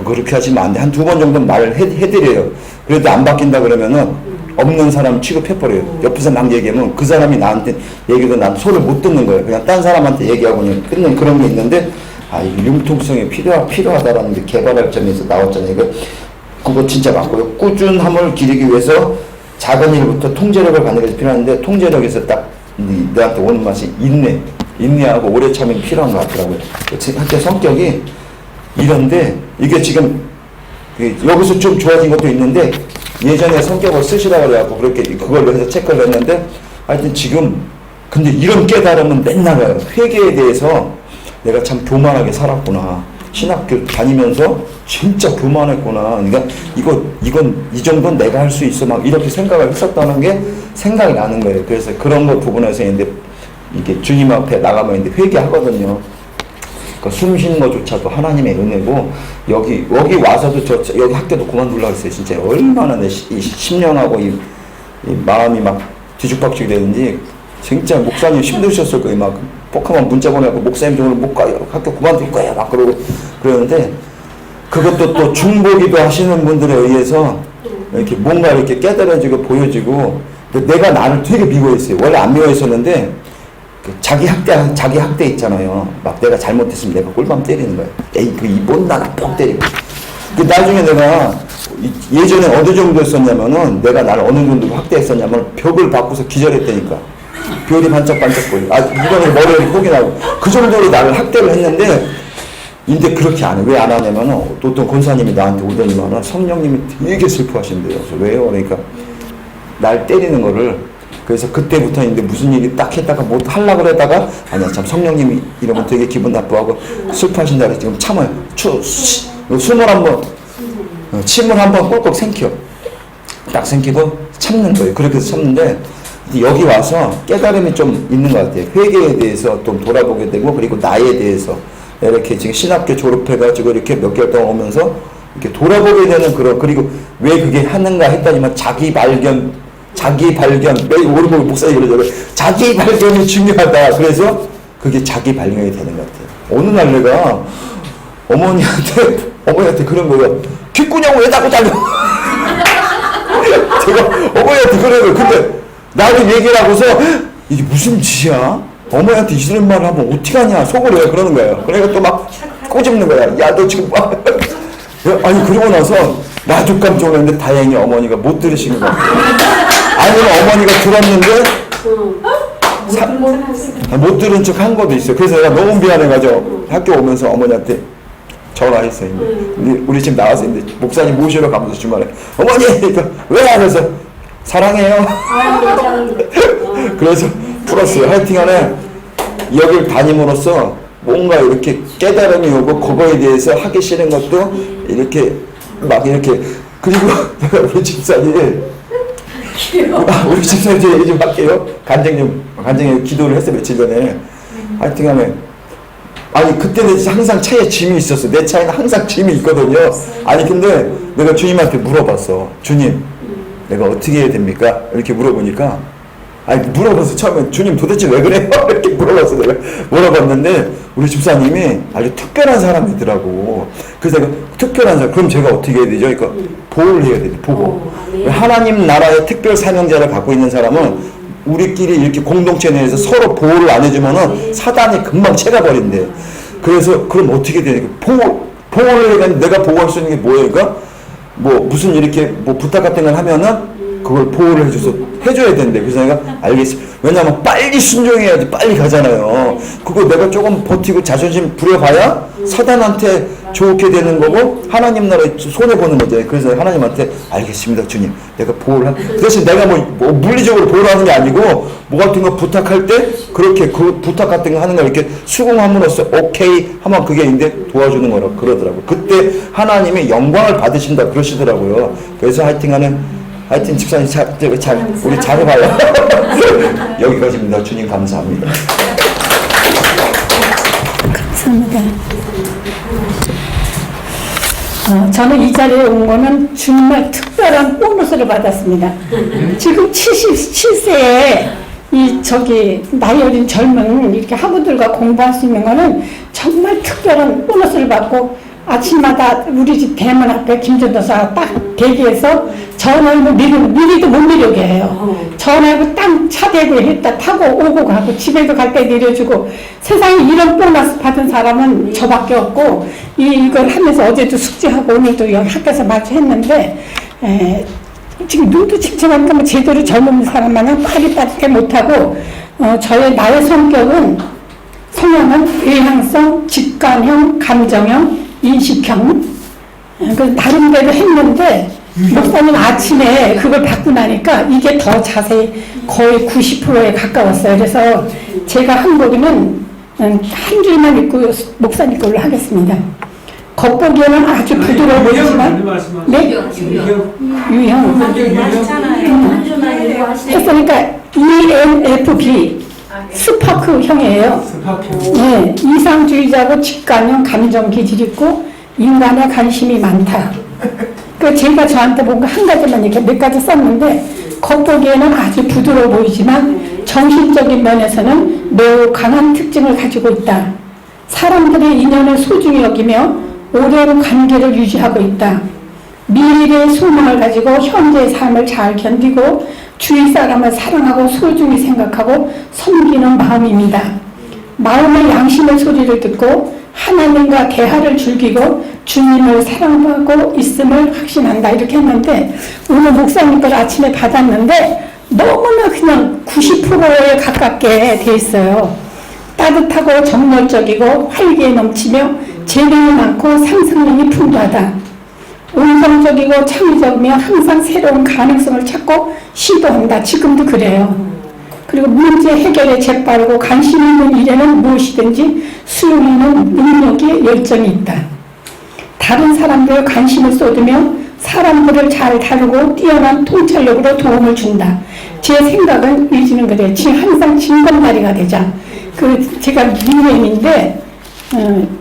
그렇게 하시면 안 돼. 한 두 번 정도 말을 해드려요. 그래도 안 바뀐다 그러면은 없는 사람 취급해버려요. 옆에서 막 얘기하면 그 사람이 나한테 얘기도 난 소를 못 듣는 거예요. 그냥 딴 사람한테 얘기하고 그냥 끊는 그런 게 있는데 이 융통성이 필요하다라는 게 개발할 점에서 나왔잖아요. 그거 진짜 맞고요. 꾸준함을 기르기 위해서 작은 일부터 통제력을 갖는 것이 필요한데 통제력에서 딱 너한테 오는 맛이 인내하고 오래 참음이 필요한 것 같더라고요. 한때 성격이 이런데 이게 지금 여기서 좀 좋아진 것도 있는데 예전에 성격을 쓰시라고 그래갖고 그렇게 그걸로 해서 체크를 했는데 하여튼 지금 근데 이런 깨달음은 맨날 와요. 회개에 대해서 내가 참 교만하게 살았구나. 신학교 다니면서 진짜 교만했구나. 그러니까 이 정도는 내가 할 수 있어. 막 이렇게 생각을 했었다는 게 생각이 나는 거예요. 그래서 그런 거 부분에서 이제 이게 주님 앞에 나가면 이제 회개하거든요. 숨 쉬는 것조차도 하나님의 은혜고 여기 와서도 여기 학교도 그만두려고 했어요. 진짜 얼마나 내 이 심령하고 이 마음이 막 뒤죽박죽이 되는지 진짜 목사님 힘드셨을 거예요. 막 포카만 문자 보내고 목사님 오늘 못 가요. 학교 그만둘 거예요. 막 그러는데 그것도 또 중보기도 하시는 분들에 의해서 이렇게 뭔가 이렇게 깨달아지고 보여지고 내가 나를 되게 미워했어요. 원래 안 미워했었는데 자기 학대 있잖아요. 막 내가 잘못했으면 내가 꿀밤 때리는 거야. 에이 이 못나가 뻥 때리고. 나중에 내가 예전에 어느 정도였었냐면은 내가 나를 어느 정도 학대했었냐면 벽을 바꾸서 기절했다니까. 별이 반짝반짝 거려. 이거는 머리를 포기 나고 그 정도로 나를 학대를 했는데 근데 그렇게 안 해. 왜 안 하냐면은 어떤 권사님이 나한테 오더니만은 성령님이 되게 슬퍼하신대요. 그래서 왜요? 그러니까 날 때리는 거를 그래서 그때부터 이제 무슨 일이 딱 했다가 뭐 하려고 그러다가 아니야 참 성령님이 이러면 되게 기분 나쁘고 슬퍼하신다 그래서 지금 참아요. 숨을 한번 침을 한번 꼴깍 삼켜 딱 삼키고 참는 거예요. 그렇게 해서 참는데 여기 와서 깨달음이 좀 있는 것 같아요. 회개에 대해서 좀 돌아보게 되고 그리고 나에 대해서 이렇게 지금 신학교 졸업해가지고 이렇게 몇 개월 동안 오면서 이렇게 돌아보게 되는 그런 그리고 왜 그게 하는가 했더니만 자기 발견 매일 오르고 목사님 그러잖아요. 자기 발견이 중요하다. 그래서 그게 자기 발견이 되는 것 같아요. 어느 날 내가 어머니한테 그런 거예요. 귓구녕 왜 닫고 다녀? 제가 어머니한테 그런 거예요. 근데 나도 얘기를 하고서 이게 무슨 짓이야? 어머니한테 이런 말을 하면 어떻게 하냐? 속으로 왜 그러는 거예요. 그러니까 또 막 꼬집는 거야. 야 너 지금 아니 그러고 나서 나도 깜짝 놀랐는데 다행히 어머니가 못 들으신 것 같아요. 아니면 어머니가 들었는데 못 들은 척 한 것도 있어요. 그래서 내가 너무 미안해가지고 학교 오면서 어머니한테 전화했어요. 근데 우리 집 나와서 이제 목사님 모시러 가면서 주말에 어머니 왜? 그래서 사랑해요. 그래서 풀었어요. 하여튼간에 여길 다님으로써 뭔가 이렇게 깨달음이 오고 그거에 대해서 하기 싫은 것도 이렇게 막 이렇게 그리고 내가 우리 집사님 얘기 좀 할게요. 간증에 기도를 했어요. 며칠 전에. 하여튼간에 아니 그때는 항상 차에 짐이 있었어. 내 차에는 항상 짐이 있거든요. 아니 근데 내가 주님한테 물어봤어. 주님 내가 어떻게 해야 됩니까? 이렇게 물어보니까 물어봐서 처음에 주님 도대체 왜 그래요? 이렇게 물어봤어. 내가 물어봤는데 우리 집사님이 아주 특별한 사람이더라고. 그래서 내가 특별한 사람 그럼 제가 어떻게 해야 되죠? 그러니까 보호를 해야 돼요. 보호. 하나님 나라의 특별 사명자를 갖고 있는 사람은 우리끼리 이렇게 공동체 내에서 서로 보호를 안 해주면은 사단이 금방 채가버린대. 그래서 그럼 어떻게 되냐? 보호를 해야 내가 보호할 수 있는 게 뭐예요? 그러니까 뭐 무슨 이렇게 뭐 부탁 같은 걸 하면은 그걸 보호를 해줘야 된대. 그래서 내가 알겠어. 왜냐면 빨리 순종해야지 빨리 가잖아요. 그거 내가 조금 버티고 자존심 부려봐야 사단한테 좋게 되는 거고 하나님 나라에 손해보는 거죠. 그래서 하나님한테 알겠습니다 주님 내가 보호를 그 대신 내가 뭐 물리적으로 보호를 하는 게 아니고 뭐 같은 거 부탁할 때 그렇게 그 부탁 같은 거 하는 거 이렇게 수긍함으로써 오케이 하면 그게 이제 도와주는 거라고 그러더라고요. 그때 하나님이 영광을 받으신다 그러시더라고요. 그래서 하여튼간에 하여튼 집사님 우리 잘해봐요. 여기까지입니다. 주님 감사합니다. 감사합니다. 저는 이 자리에 온 거는 정말 특별한 보너스를 받았습니다. 지금 77세에 나이 어린 젊은 이렇게 학우들과 공부할 수 있는 거는 정말 특별한 보너스를 받고 아침마다 우리 집 대문 앞에 김전도사가 딱 대기해서 전화를 미리도 못 내려게 해요. 전화하고 딱 차 대고 했다 타고 오고 가고 집에도 갈 때 내려주고 세상에 이런 보너스 받은 사람은 저밖에 없고 이걸 하면서 어제도 숙제하고 오늘도 여기 학교에서 마주했는데 지금 눈도 칙칙하니까 뭐 제대로 젊은 사람만은 빠릿빠릿하게 못하고 나의 성격은 성향은 외향성, 직관형, 감정형, 인식형 나름대로 했는데 목사님 아침에 그걸 받고 나니까 이게 더 자세히 거의 90%에 가까웠어요. 그래서 제가 한 거기는 한 줄만 읽고 목사님 걸로 하겠습니다. 겉보기에는 아주 부드러워 보이지만 네? 유형 했으니까 ENFP 스파크형이에요. 네, 이상주의자고 직관형 감정 기질 있고 인간에 관심이 많다. 그 제가 저한테 뭔가 한 가지만 이렇게 몇 가지 썼는데 겉보기에는 아주 부드러워 보이지만 정신적인 면에서는 매우 강한 특징을 가지고 있다. 사람들의 인연을 소중히 여기며 오랜 관계를 유지하고 있다. 미래의 소망을 가지고 현재의 삶을 잘 견디고 주위 사람을 사랑하고 소중히 생각하고 섬기는 마음입니다. 마음의 양심의 소리를 듣고 하나님과 대화를 즐기고 주님을 사랑하고 있음을 확신한다. 이렇게 했는데 오늘 목사님 걸 아침에 받았는데 너무나 그냥 90%에 가깝게 돼 있어요. 따뜻하고 정열적이고 활기에 넘치며 재능이 많고 상상력이 풍부하다. 운동적이고 창의적이며 항상 새로운 가능성을 찾고 시도한다. 지금도 그래요. 그리고 문제 해결에 재빠르고 관심 있는 일에는 무엇이든지 수용하는 능력이 열정이 있다. 다른 사람들의 관심을 쏟으며 사람들을 잘 다루고 뛰어난 통찰력으로 도움을 준다. 제 생각은 유지는 그래요. 항상 징검다리가 되자. 제가 닉네임인데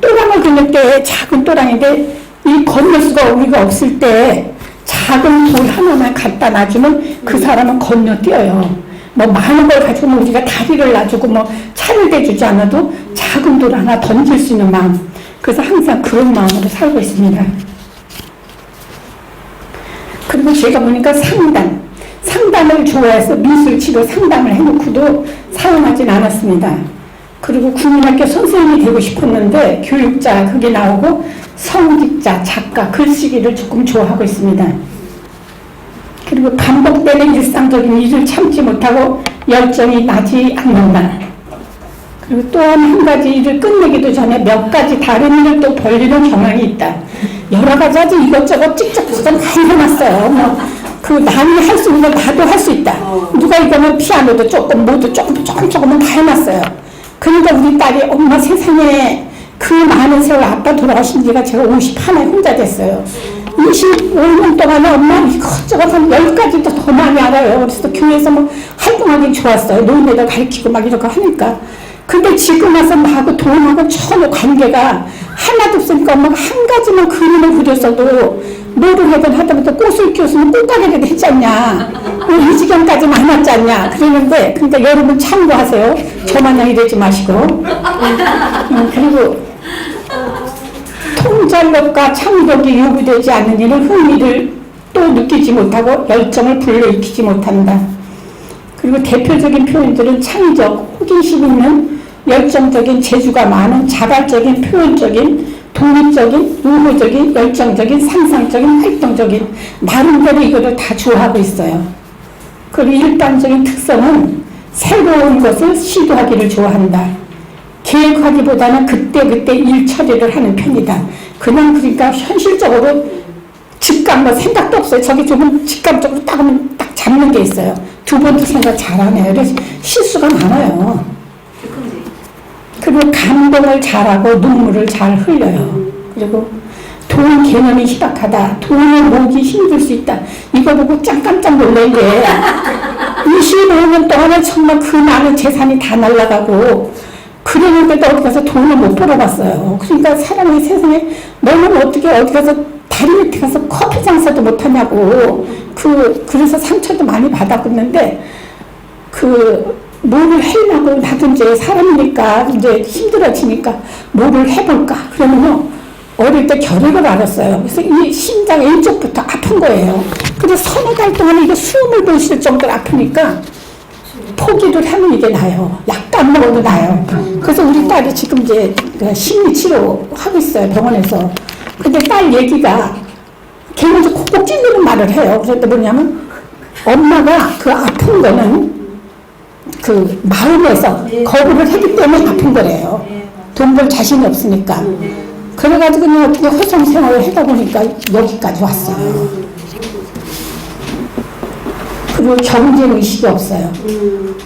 또랑을 건널 때 작은 또랑인데 이 건널 수가 우리가 없을 때 작은 돌 하나만 갖다 놔주면 그 사람은 건너뛰어요. 뭐 많은 걸 가지고 우리가 다리를 놔주고 뭐 차를 대주지 않아도 작은 돌 하나 던질 수 있는 마음. 그래서 항상 그런 마음으로 살고 있습니다. 그리고 제가 보니까 상담을 좋아해서 미술 치료 상담을 해놓고도 사용하진 않았습니다. 그리고 국민학교 선생님이 되고 싶었는데 교육자 그게 나오고 성직자, 작가, 글쓰기를 조금 좋아하고 있습니다. 그리고 반복되는 일상적인 일을 참지 못하고 열정이 나지 않는다. 그리고 또 한 가지 일을 끝내기도 전에 몇 가지 다른 일을 또 벌리는 경향이 있다. 여러 가지 아주 이것저것 찍찍찍찍 다 해놨어요. 남이 할 수 있는 걸 나도 할 수 있다. 누가 이거는 피아노도 조금, 뭐도 조금은 다 해놨어요. 그러니까 우리 딸이 엄마 세상에 그 많은 세월 아빠 돌아가신 지가 제가 51에 혼자 됐어요. 25년 동안에 엄마 이것저것 한 10가지도 더 많이 알아요. 그래서 교회에서 뭐 활동하기 좋았어요. 노인네들 가르치고 막 이렇게 하니까. 근데 지금 와서 나하고 돈하고 전혀 관계가 하나도 없으니까 엄마가 한 가지만 그림을 그렸어도 뭐를 하든 하다못해 꽃을 키웠으면 꽃가게라도 했지 않냐. 이 지경까지는 안 왔지 않냐. 그러는데 근데 여러분 참고하세요. 저마냥 이러지 마시고. 그리고 통찰력과 창의력이 요구되지 않는 일은 흥미를 또 느끼지 못하고 열정을 불러일으키지 못한다. 그리고 대표적인 표현들은 창의적, 호기심 있는 열정적인 재주가 많은 자발적인, 표현적인, 독립적인, 의무적인, 열정적인, 상상적인, 활동적인 나름대로 이거를 다 좋아하고 있어요. 그리고 일반적인 특성은 새로운 것을 시도하기를 좋아한다. 계획하기보다는 그때그때 일 처리를 하는 편이다. 그냥 그러니까 현실적으로 직감, 뭐 생각도 없어요. 저기 조금 직감적으로 딱 하면 딱 잡는 게 있어요. 두 번도 생각 잘하네요. 그래서 실수가 많아요. 그리고 감동을 잘하고 눈물을 잘 흘려요. 그리고 돈 개념이 희박하다. 돈을 모으기 힘들 수 있다. 이거 보고 깜짝 놀란 게 25년 동안에 정말 그 많은 재산이 다 날아가고 그러는데도 어디 가서 돈을 못 벌어봤어요. 그러니까 사람이 세상에 너는 어떻게 어디 가서 다리 밑에 가서 커피 장사도 못하냐고 그래서 상처도 많이 받았는데 뭐를 하려고 나도 이제 사람이니까 이제 힘들어지니까 뭐를 해볼까 그러면요 어릴 때 결핵을 알았어요. 그래서 이 심장 왼쪽부터 아픈 거예요. 그래서 서너 달 동안 이거 숨을 못 쉴 정도로 아프니까 포기를 하면 이게 나요. 약도 안 먹어도 나요. 그래서 우리 딸이 지금 이제 심리치료 하고 있어요 병원에서. 근데 딸 얘기가 걔는 이제 콕콕 찔리는 말을 해요. 그래서 뭐냐면 엄마가 그 아픈 거는 그 마음에서 거부를 했기 때문에 아픈 거래요. 돈 벌 자신이 없으니까. 그래가지고 그냥 어떻게 호성 생활을 하다 보니까 여기까지 왔어요. 그리고 경쟁 의식이 없어요.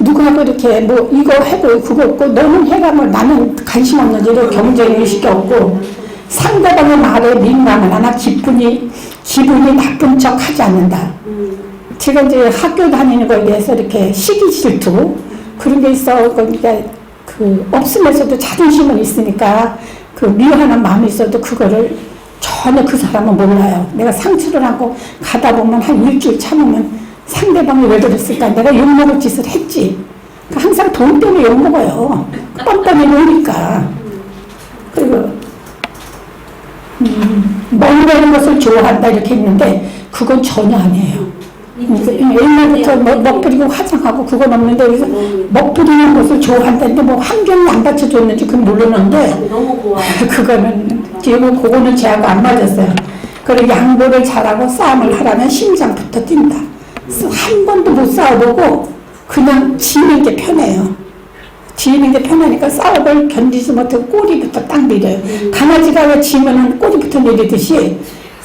누구하고 이렇게 뭐 이거 해도 그거 없고 너는 해가 뭐 나는 관심 없는 일에 경쟁 의식이 없고 상대방의 말에 민감을 하나 기분이 나쁜 척 하지 않는다. 제가 이제 학교 다니는 거에 대해서 이렇게 시기 질투 그런 게 있어. 그러니까 없으면서도 자존심은 있으니까 미워하는 마음이 있어도 그거를 전혀 그 사람은 몰라요. 내가 상처를 안고 가다 보면 한 일주일 참으면 상대방이 왜 그랬을까? 내가 욕먹을 짓을 했지. 그러니까 항상 돈 때문에 욕먹어요. 뻔뻔히 노니까. 그리고 먹는 것을 좋아한다 이렇게 했는데 그건 전혀 아니에요. 옛날부터 먹부리고 화장하고 그건 없는데 그래서 먹부리는 것을 좋아한다는데 뭐 환경이 안 받쳐줬는지 그건 모르는데 너무 고와. 그거는 제하고 안 맞았어요. 그리고 양보를 잘하고 싸움을 하라면 심장부터 뛴다. 한 번도 못 싸워보고 그냥 지는 게 편해요. 지는 게 편하니까 싸움을 견디지 못하고 꼬리부터 딱 내려요. 강아지가 왜 지면은 꼬리부터 내리듯이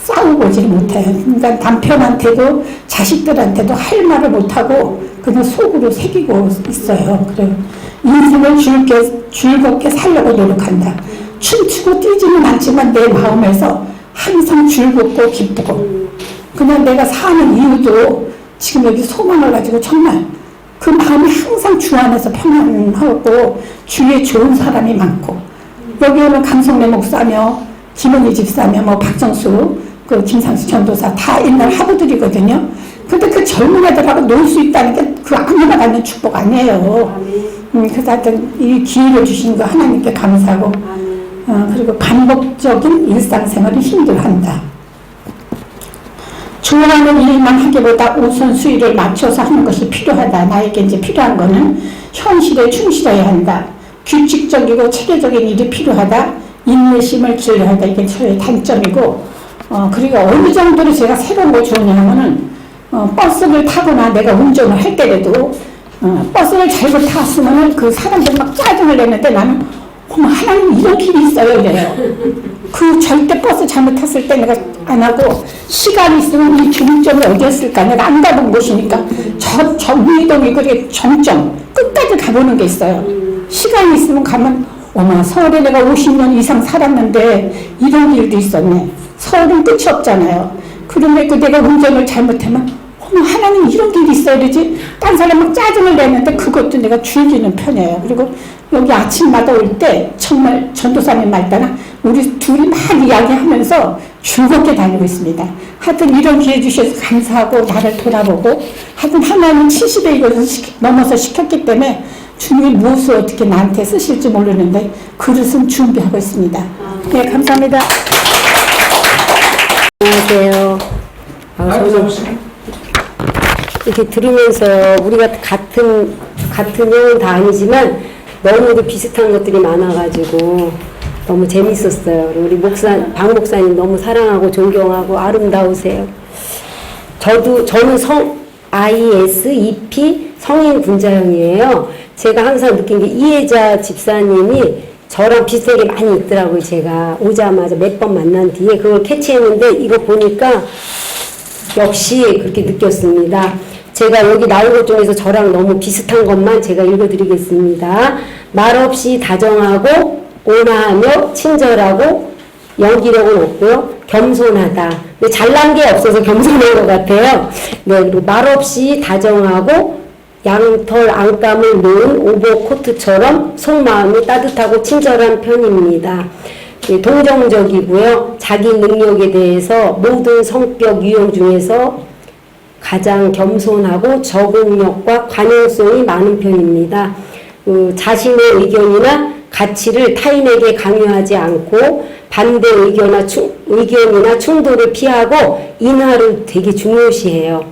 싸워보지 못해요. 그러니까 남편한테도 자식들한테도 할 말을 못하고 그냥 속으로 새기고 있어요. 그래요. 인생을 즐겁게 살려고 노력한다. 춤추고 뛰지는 않지만 내 마음에서 항상 즐겁고 기쁘고 그냥 내가 사는 이유도 지금 여기 소망을 가지고 정말 그 마음이 항상 주 안에서 평안하고 주위에 좋은 사람이 많고 여기 오는 강성래 목사며 김은희 집사며 뭐 박정수 김상수 전도사 다 옛날 하부들이거든요. 근데 그 젊은 애들하고 놀 수 있다는 게 그 아무나 갖는 축복 아니에요. 그래서 하여튼 이 기회를 주신 거 하나님께 감사하고 그리고 반복적인 일상생활을 힘들어한다. 좋아하는 일만 하기보다 우선순위를 맞춰서 하는 것이 필요하다. 나에게 이제 필요한 거는 현실에 충실해야 한다. 규칙적이고 체계적인 일이 필요하다. 인내심을 길러야 한다. 이게 저의 단점이고 그리고 어느 정도로 제가 새로운 거 좋으냐 하면은 버스를 타거나 내가 운전을 할 때라도 버스를 잘못 탔으면 그 사람들 막 짜증을 내는데 나는 어머 하나님 이런 길이 있어요 이래요. 그 절대 버스 잘못 탔을 때 내가 안 하고 시간이 있으면 이 중점이 어디였을까 내가 안 가본 곳이니까 저 위동이 그게 정점 끝까지 가보는 게 있어요. 시간이 있으면 가면 어머 서울에 내가 50년 이상 살았는데 이런 일도 있었네. 서울은 끝이 없잖아요. 그런데 내가 운전을 잘못하면 어머 하나님 이런 길이 있어야 되지. 딴 사람 막 짜증을 내는데 그것도 내가 즐기는 편이에요. 그리고 여기 아침마다 올 때 정말 전도사님 말 따라 우리 둘이 막 이야기하면서 즐겁게 다니고 있습니다. 하여튼 이런 기회 주셔서 감사하고 나를 돌아보고 하여튼 하나님 70에 이것을 넘어서 시켰기 때문에 주님이 무엇을 어떻게 나한테 쓰실지 모르는데 그릇은 준비하고 있습니다. 네 감사합니다. 안녕하세요. 이렇게 들으면서 우리가 같은 영은 다 아니지만 너무도 비슷한 것들이 많아가지고 너무 재밌었어요. 우리 박 목사님 너무 사랑하고 존경하고 아름다우세요. 저는 ISEP 성인 군자형이에요. 제가 항상 느낀 게 이혜자 집사님이 저랑 비슷한 게 많이 있더라고요. 제가 오자마자 몇 번 만난 뒤에 그걸 캐치했는데 이거 보니까 역시 그렇게 느꼈습니다. 제가 여기 나온 것 중에서 저랑 너무 비슷한 것만 제가 읽어드리겠습니다. 말없이 다정하고 온화하며 친절하고 연기력은 없고요. 겸손하다. 근데 잘난 게 없어서 겸손한 것 같아요. 네, 그리고 말없이 다정하고 양털 안감을 놓은 오버코트처럼 속마음이 따뜻하고 친절한 편입니다. 네, 동정적이고요. 자기 능력에 대해서 모든 성격 유형 중에서 가장 겸손하고 적응력과 관용성이 많은 편입니다. 자신의 의견이나 가치를 타인에게 강요하지 않고 반대 의견이나 충돌을 피하고 인하를 되게 중요시해요.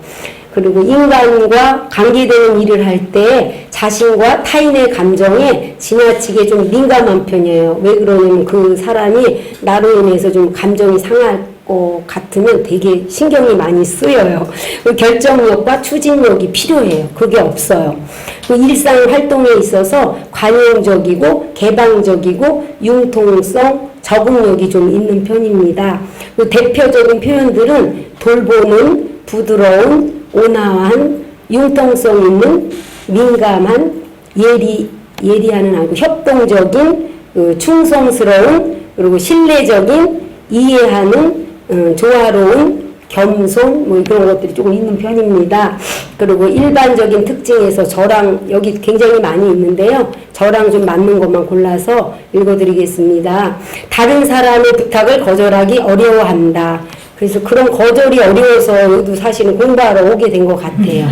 그리고 인간과 관계되는 일을 할 때 자신과 타인의 감정에 지나치게 좀 민감한 편이에요. 왜 그러냐면 그 사람이 나로 인해서 좀 감정이 상할 것 같으면 되게 신경이 많이 쓰여요. 결정력과 추진력이 필요해요. 그게 없어요. 일상 활동에 있어서 관용적이고 개방적이고 융통성, 적응력이 좀 있는 편입니다. 대표적인 표현들은 돌보는, 부드러운, 온화한, 융통성 있는, 민감한, 예리하는 아니고 협동적인, 충성스러운, 그리고 신뢰적인, 이해하는, 조화로운, 겸손, 뭐 이런 것들이 조금 있는 편입니다. 그리고 일반적인 특징에서 저랑 여기 굉장히 많이 있는데요. 저랑 좀 맞는 것만 골라서 읽어드리겠습니다. 다른 사람의 부탁을 거절하기 어려워한다. 그래서 그런 거절이 어려워서 여기도 사실은 공부하러 오게 된 것 같아요.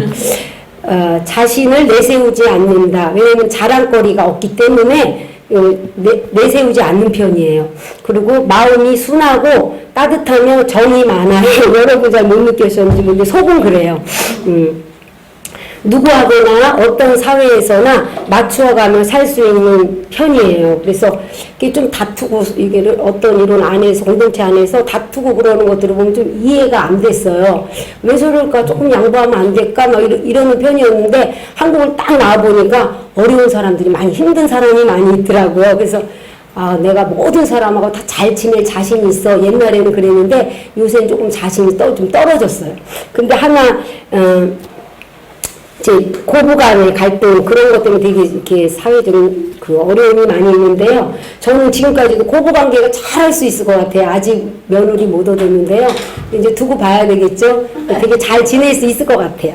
자신을 내세우지 않는다. 왜냐하면 자랑거리가 없기 때문에 내세우지 않는 편이에요. 그리고 마음이 순하고 따뜻하며 정이 많아요. 여러분 잘 못 느끼셨는지 모르겠는데 속은 그래요. 누구하거나 어떤 사회에서나 맞추어가며 살 수 있는 편이에요. 그래서 이게 좀 다투고 이게 어떤 이론 안에서 공동체 안에서 다투고 그러는 것들을 보면 좀 이해가 안 됐어요. 왜 저럴까? 조금 양보하면 안 될까? 막 이러는 편이었는데 한국을 딱 나와 보니까 어려운 사람들이 많이 힘든 사람이 많이 있더라고요. 그래서 내가 모든 사람하고 다 잘 지낼 자신이 있어. 옛날에는 그랬는데 요새는 조금 자신이 좀 떨어졌어요. 근데 하나 이제 고부간의 갈등 그런 것 때문에 되게 이렇게 사회적인 그 어려움이 많이 있는데요. 저는 지금까지도 고부관계가 잘 할 수 있을 것 같아요. 아직 며느리 못 얻었는데요. 이제 두고 봐야 되겠죠. 되게 잘 지낼 수 있을 것 같아요.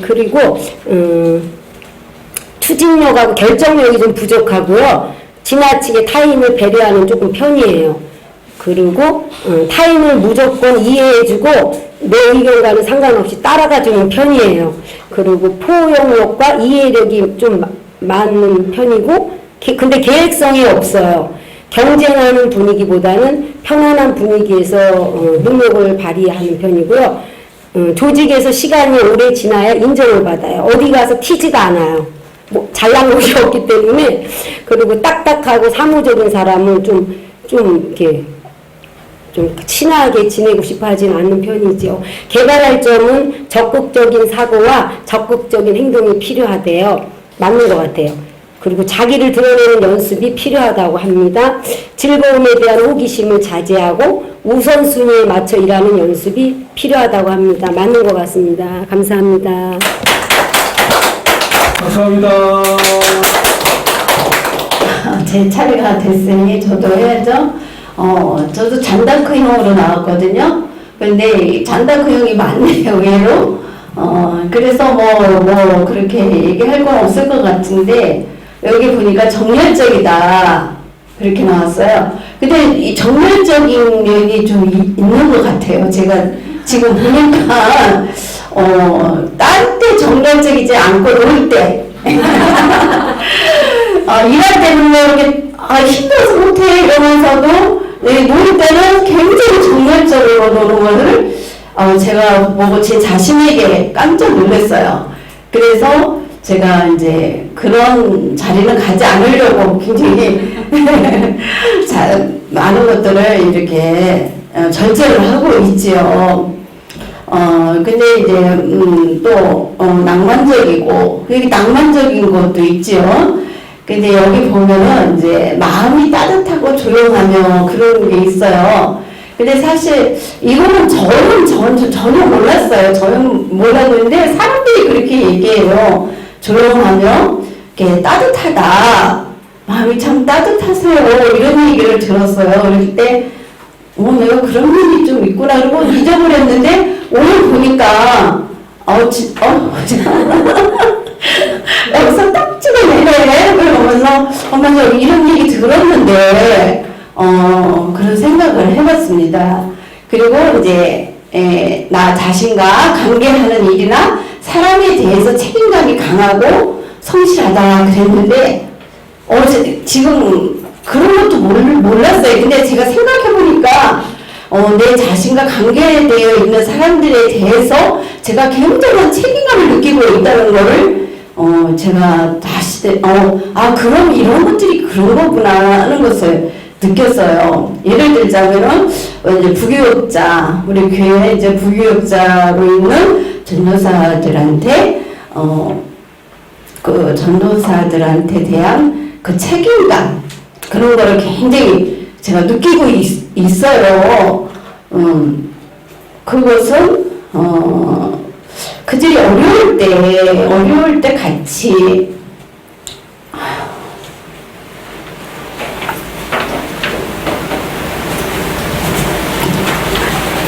그리고 추진력하고 결정력이 좀 부족하고요. 지나치게 타인을 배려하는 조금 편이에요. 그리고 타인을 무조건 이해해주고 내 의견과는 상관없이 따라가주는 편이에요. 그리고 포용력과 이해력이 좀 많은 편이고 근데 계획성이 없어요. 경쟁하는 분위기보다는 편안한 분위기에서 능력을 발휘하는 편이고요. 조직에서 시간이 오래 지나야 인정을 받아요. 어디 가서 튀지가 않아요. 뭐 잘난 것이 없기 때문에. 그리고 딱딱하고 사무적인 사람은 좀 이렇게 좀 친하게 지내고 싶어 하지는 않는 편이죠. 개발할 점은 적극적인 사고와 적극적인 행동이 필요하대요. 맞는 것 같아요. 그리고 자기를 드러내는 연습이 필요하다고 합니다. 즐거움에 대한 호기심을 자제하고 우선순위에 맞춰 일하는 연습이 필요하다고 합니다. 맞는 것 같습니다. 감사합니다. 감사합니다. 제 차례가 됐으니 저도 해야죠. 저도 잔다크형으로 나왔거든요. 근데 잔다크형이 많네요, 의외로. 그래서 뭐 그렇게 얘기할 건 없을 것 같은데 여기 보니까 정열적이다 그렇게 나왔어요. 근데 이 정열적인 면이 좀 있는 것 같아요. 제가 지금 보니까 딴 때 정열적이지 않고 놀 때 일할 때는 이렇게 힘들어서 못해 이러면서도 놀 때는 굉장히 정열적으로 노는 것을 제가 보고 제 자신에게 깜짝 놀랐어요. 그래서 제가 이제 그런 자리는 가지 않으려고 굉장히 많은 것들을 이렇게 절제를 하고 있지요. 근데 이제 또 낭만적이고 여기 낭만적인 것도 있지요. 근데 여기 보면은 이제 마음이 따뜻하고 조용하며 그런 게 있어요. 근데 사실 이거는 저는 전혀 몰랐어요. 저는 몰랐는데 사람들이 그렇게 얘기해요. 조용하며 이렇게 따뜻하다. 마음이 참 따뜻하세요. 이런 얘기를 들었어요. 그럴 때 내가 그런 일이 좀 있구나 그러고 잊어버렸는데 오늘 보니까 여기서 딱 찍어내네. 그러면서 엄마 저 이런 얘기 들었는데 그런 생각을 해봤습니다. 그리고 이제 나 자신과 관계하는 일이나 사람에 대해서 책임감이 강하고 성실하다 그랬는데 지금 그런 것도 몰랐어요. 근데 제가 생각해보니까 내 자신과 관계되어 있는 사람들에 대해서 제가 굉장한 책임감을 느끼고 있다는 거를 제가 다시 그럼 이런 것들이 그런 거구나 하는 것을 느꼈어요. 예를 들자면은 이제 부교육자, 우리 교회에 이제 부교육자로 있는 전도사들한테 그 전도사들한테 대한 그 책임감 그런 거를 굉장히 제가 느끼고 있어요. 그것은 그들이 어려울 때 같이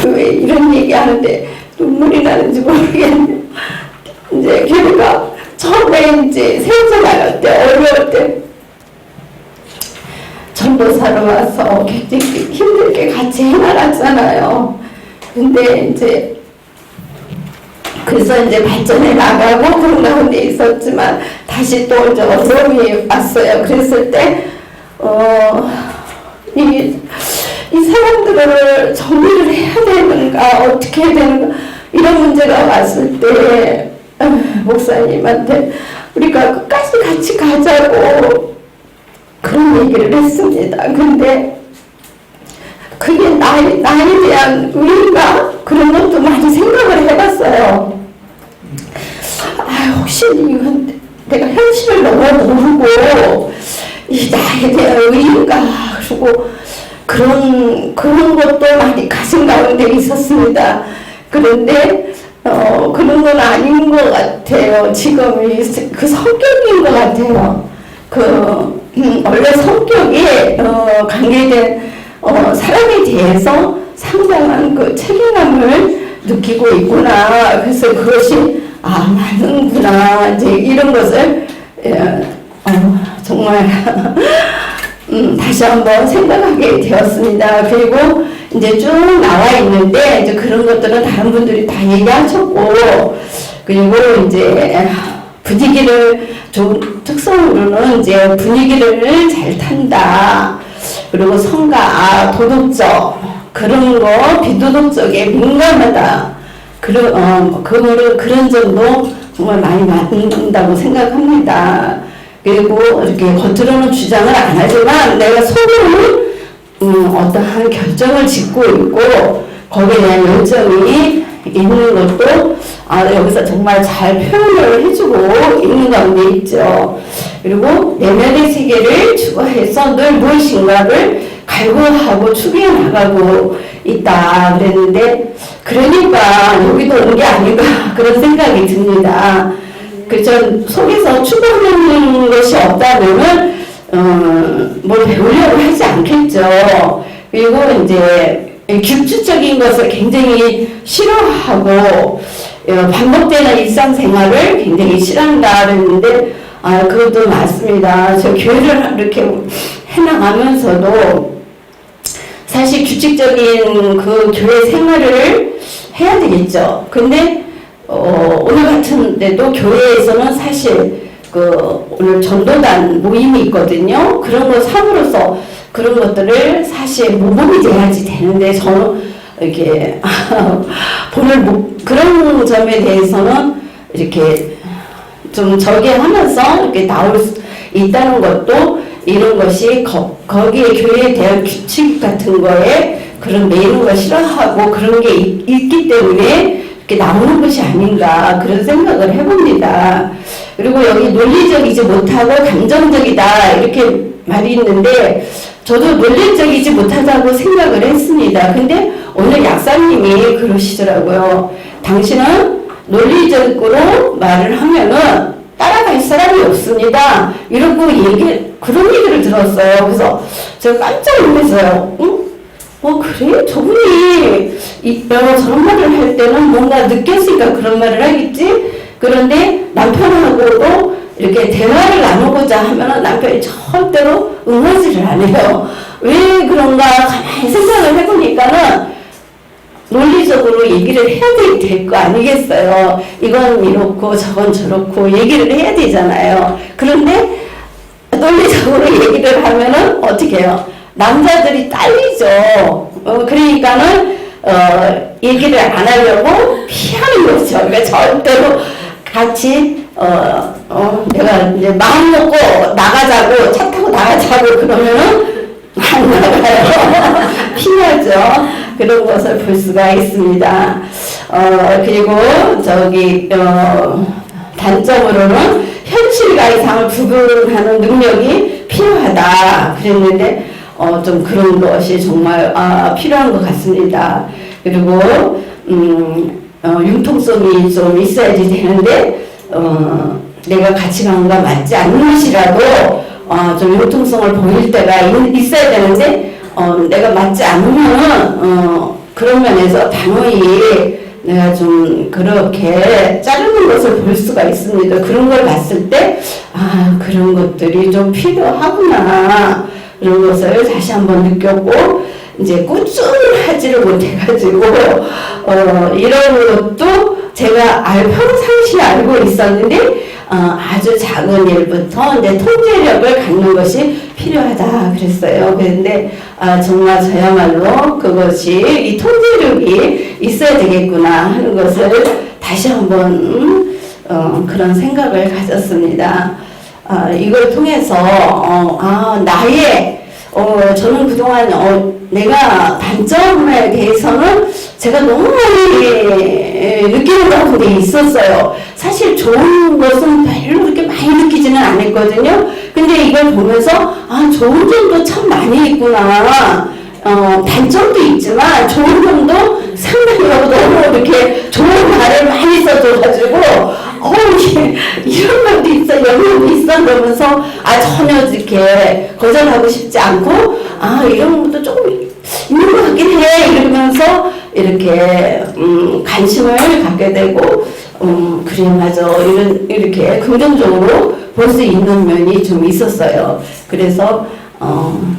왜 이런 얘기 하는데 눈물이 나는지 모르겠네요. 이제 걔가 처음에 이제 세워서 나갈 때 어려울 때 전도사로 와서 굉장히 힘들게 같이 해나갔잖아요. 근데 이제 그래서 이제 발전해 나가고 그런 가운데 있었지만 다시 또 이제 어려움이 왔어요. 그랬을 때 이 사람들을 정리를 해야 되는가 어떻게 해야 되는가 이런 문제가 왔을 때 목사님한테 우리가 끝까지 같이 가자고 그런 얘기를 했습니다. 근데 그게 나에 대한 의의가 그런 것도 많이 생각을 해봤어요. 혹시 이건 내가 현실을 너무 모르고 이 나에 대한 의의가 그리고 그런 것도 많이 가슴 가운데 있었습니다. 그런데 그런 건 아닌 것 같아요. 지금 그 성격인 것 같아요. 원래 성격이 관계된 사람에 대해서 상당한 그 책임감을 느끼고 있구나. 그래서 그것이 맞는구나. 이제 이런 것을 정말 다시 한번 생각하게 되었습니다. 그리고 이제 쭉 나와 있는데 이제 그런 것들은 다른 분들이 다 얘기하셨고 그리고 이제 분위기를 좀 특성으로는 이제 분위기를 잘 탄다. 그리고 성가, 도덕적 그런 거 비도덕적에 민감하다. 그런 점도 정말 많이 맞는다고 생각합니다. 그리고 이렇게 겉으로는 주장을 안 하지만 내가 속으로는 어떠한 결정을 짓고 있고 거기에 대한 열정이 있는 것도 여기서 정말 잘 표현을 해주고 있는 가운데 있죠. 그리고 내면의 세계를 추구해서 늘 무엇인가를 갈구하고 추구해 나가고 있다 그랬는데 그러니까 여기도 온 게 아닌가 그런 생각이 듭니다. 그 속에서 추구하는 것이 없다면은 뭘 배우려고 하지 않겠죠. 그리고 이제 규칙적인 것을 굉장히 싫어하고 반복되는 일상생활을 굉장히 싫어한다 그랬는데 그것도 맞습니다. 저 교회를 이렇게 해나가면서도 사실 규칙적인 그 교회 생활을 해야 되겠죠. 근데 오늘 같은 데도 교회에서는 사실 오늘 전도단 모임이 있거든요. 그런 거 삼으로써 그런 것들을 사실 모범이 돼야지 되는데 저는 이렇게 그런 점에 대해서는 이렇게 좀 저기하면서 이렇게 나올 수 있다는 것도 이런 것이 거기에 교회에 대한 규칙 같은 거에 그런 매너가 싫어하고 그런 게 있기 때문에 이렇게 나오는 것이 아닌가 그런 생각을 해봅니다. 그리고 여기 논리적이지 못하고 감정적이다 이렇게 말이 있는데 저도 논리적이지 못하다고 생각을 했습니다. 근데 오늘 약사님이 그러시더라고요. 당신은 논리적으로 말을 하면은 따라갈 사람이 없습니다. 이러고 그런 얘기를 들었어요. 그래서 제가 깜짝 놀랐어요. 응? 그래? 저분이 저런 말을 할 때는 뭔가 느꼈으니까 그런 말을 하겠지? 그런데 남편하고도 이렇게 대화를 나누고자 하면은 남편이 절대로 응하지를 않아요. 왜 그런가 가만히 생각을 해보니까는 논리적으로 얘기를 해야 될 거 아니겠어요. 이건 이렇고 저건 저렇고 얘기를 해야 되잖아요. 그런데 논리적으로 얘기를 하면은 어떻게 해요? 남자들이 딸리죠. 그러니까는 얘기를 안 하려고 피하는 거죠. 그러니까 절대로 같이 내가 이제 마음 먹고 나가자고 차 타고 나가자고 그러면은 안 나가요. 피하죠. 그런 것을 볼 수가 있습니다. 그리고 단점으로는 현실과 이상을 구분하는 능력이 필요하다 그랬는데 좀 그런 것이 정말 필요한 것 같습니다. 그리고 융통성이 좀 있어야지 되는데 내가 가치관과 맞지 않는 것이라도 좀 융통성을 보일 때가 있어야 되는데 내가 맞지 않으면 그런 면에서 단호히 내가 좀 그렇게 자르는 것을 볼 수가 있습니다. 그런 걸 봤을 때 그런 것들이 좀 필요하구나 그런 것을 다시 한번 느꼈고 이제 꾸준하지를 못해가지고 이런 것도 제가 평상시에 알고 있었는데 아주 작은 일부터 이제 통제력을 갖는 것이 필요하다 그랬어요. 그런데 정말 저야말로 그것이 이 통제력이 있어야 되겠구나 하는 것을 다시 한번 그런 생각을 가졌습니다. 이걸 통해서 나의 저는 그동안 내가 단점에 대해서는 제가 너무 많이 느끼는 가운데 있었어요. 사실 좋은 것은 별로 그렇게 많이 느끼지는 않았거든요. 근데 이걸 보면서 좋은 점도 참 많이 있구나. 단점도 있지만 좋은 점도 상당히 너무 이렇게 좋은 말을 많이 써줘가지고 이런 말도 있어 영향도 있어 그러면서 전혀 이렇게 거절하고 싶지 않고 이런 것도 조금 있는 것 같긴 해 이러면서 이렇게 관심을 갖게 되고 그래 맞아 이렇게 긍정적으로 볼 수 있는 면이 좀 있었어요. 그래서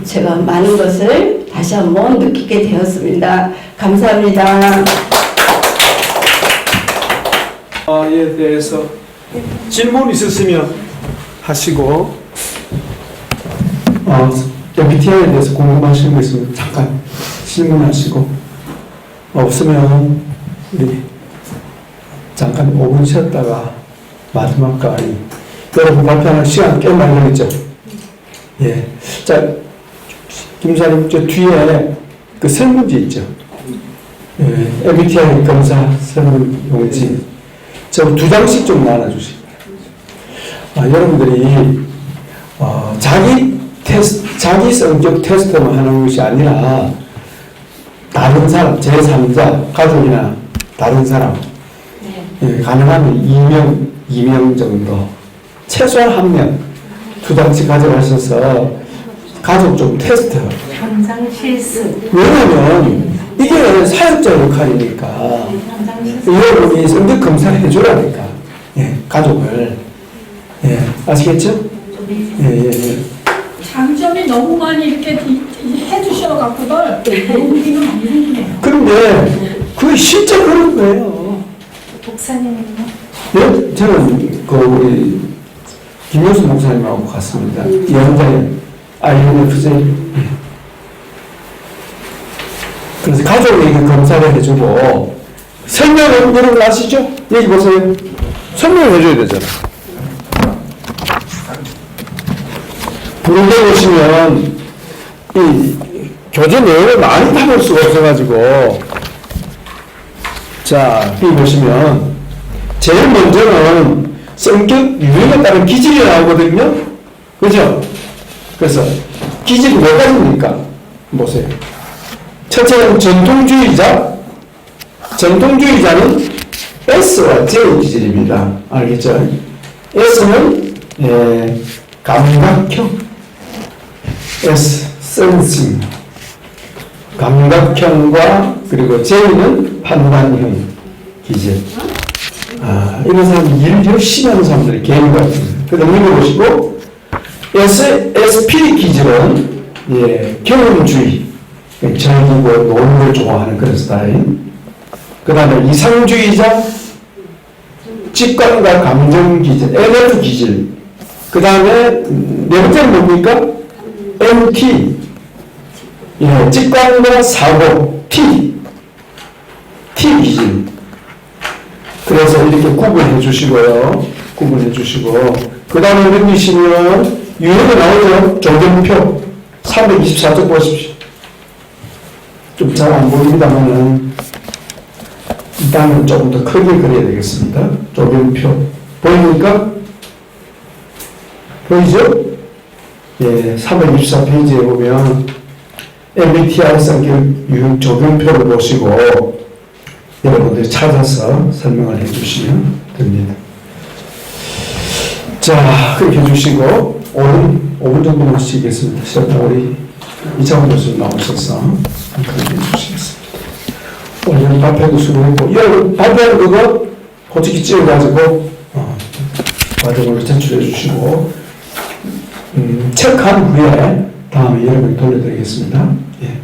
제가 많은 것을 다시 한번 느끼게 되었습니다. 감사합니다. 에 대해서 질문 있으시면 하시고 MBTI에 대해서 궁금하신 거 있으면 잠깐 질문하시고 없으면 우리 잠깐 5분 쉬었다가 마지막까지 여러분 발표하는 시간 꽤 많이 걸리죠? 예. 자, 김사님 저 뒤에 그 설문지 있죠? 예. MBTI 검사 설문용지 저 2장씩 좀 나눠주시기 바랍니다. 여러분들이 자기 성격 테스트만 하는 것이 아니라 다른 사람, 제3자, 가족이나 다른 사람 가능하면 2명 정도 최소한 1명 2장씩 가져가셔서 가족 좀 테스트 현장 실습 왜냐면 이게 사역자 역할이니까 여러분이 성격 검사를 해주라니까 가족을 아시겠죠? 장점이 너무 많이 이렇게 해주셔갖고들 도움이 많이 생기네요. 그런데 그게 실제 그런 거예요. 목사님은요? 네, 저는 우리 김효수 목사님하고 갔습니다. 연장에 INFJ. 그래서 가족에게 검사를 해주고 설명은 이런 거 아시죠? 여기 보세요. 설명을 해줘야 되잖아. 그런데 보시면 이 교재 내용을 많이 담을 수가 없어가지고 자, 여기 보시면 제일 먼저는 성격 유형에 따른 기질이 나오거든요. 그죠? 그래서 기질이 몇 가지입니까? 보세요. 첫째는 전통주의자. 전통주의자는 S와 J 기질입니다. 알겠죠? S는 감각형, S, sensing, 감각형과 그리고 J는 판단형 기질. 이런 사람 일 열심히 하는 사람들이 개인 같습니다. 그 다음 읽어보시고, SP 기질은 경험주의, 즐기고 노는 걸 좋아하는 그런 스타일. 그 다음에 이상주의자, 직관과 감정 기질, NF 기질. 그 다음에 네 번째는 뭡니까? MT, 직관과 사고, T 기질. 그래서 이렇게 구분해 주시고요. 구분해 주시고. 그 다음에 넘기시면 유형이 나오죠. 조경표 324쪽 보십시오. 좀 잘 안 보입니다만은 일단은 조금 더 크게 그려야 되겠습니다. 조경표 보입니까? 보이죠? 324페이지에 보면 MBTI성 유형 조경표를 보시고 여러분들이 찾아서 설명을 해주시면 됩니다. 자, 그렇게 해주시고 5분 정도만 쉬겠습니다. 시작하고 우리 이창훈 교수님 나오셔서 그렇게 해주시겠습니다. 오늘 발표도 수고했고 여러분 발표하는 그거 호치키 찍어가지고 과정으로 제출해 주시고 체크한 후에 다음에 여러분이 돌려드리겠습니다. 예.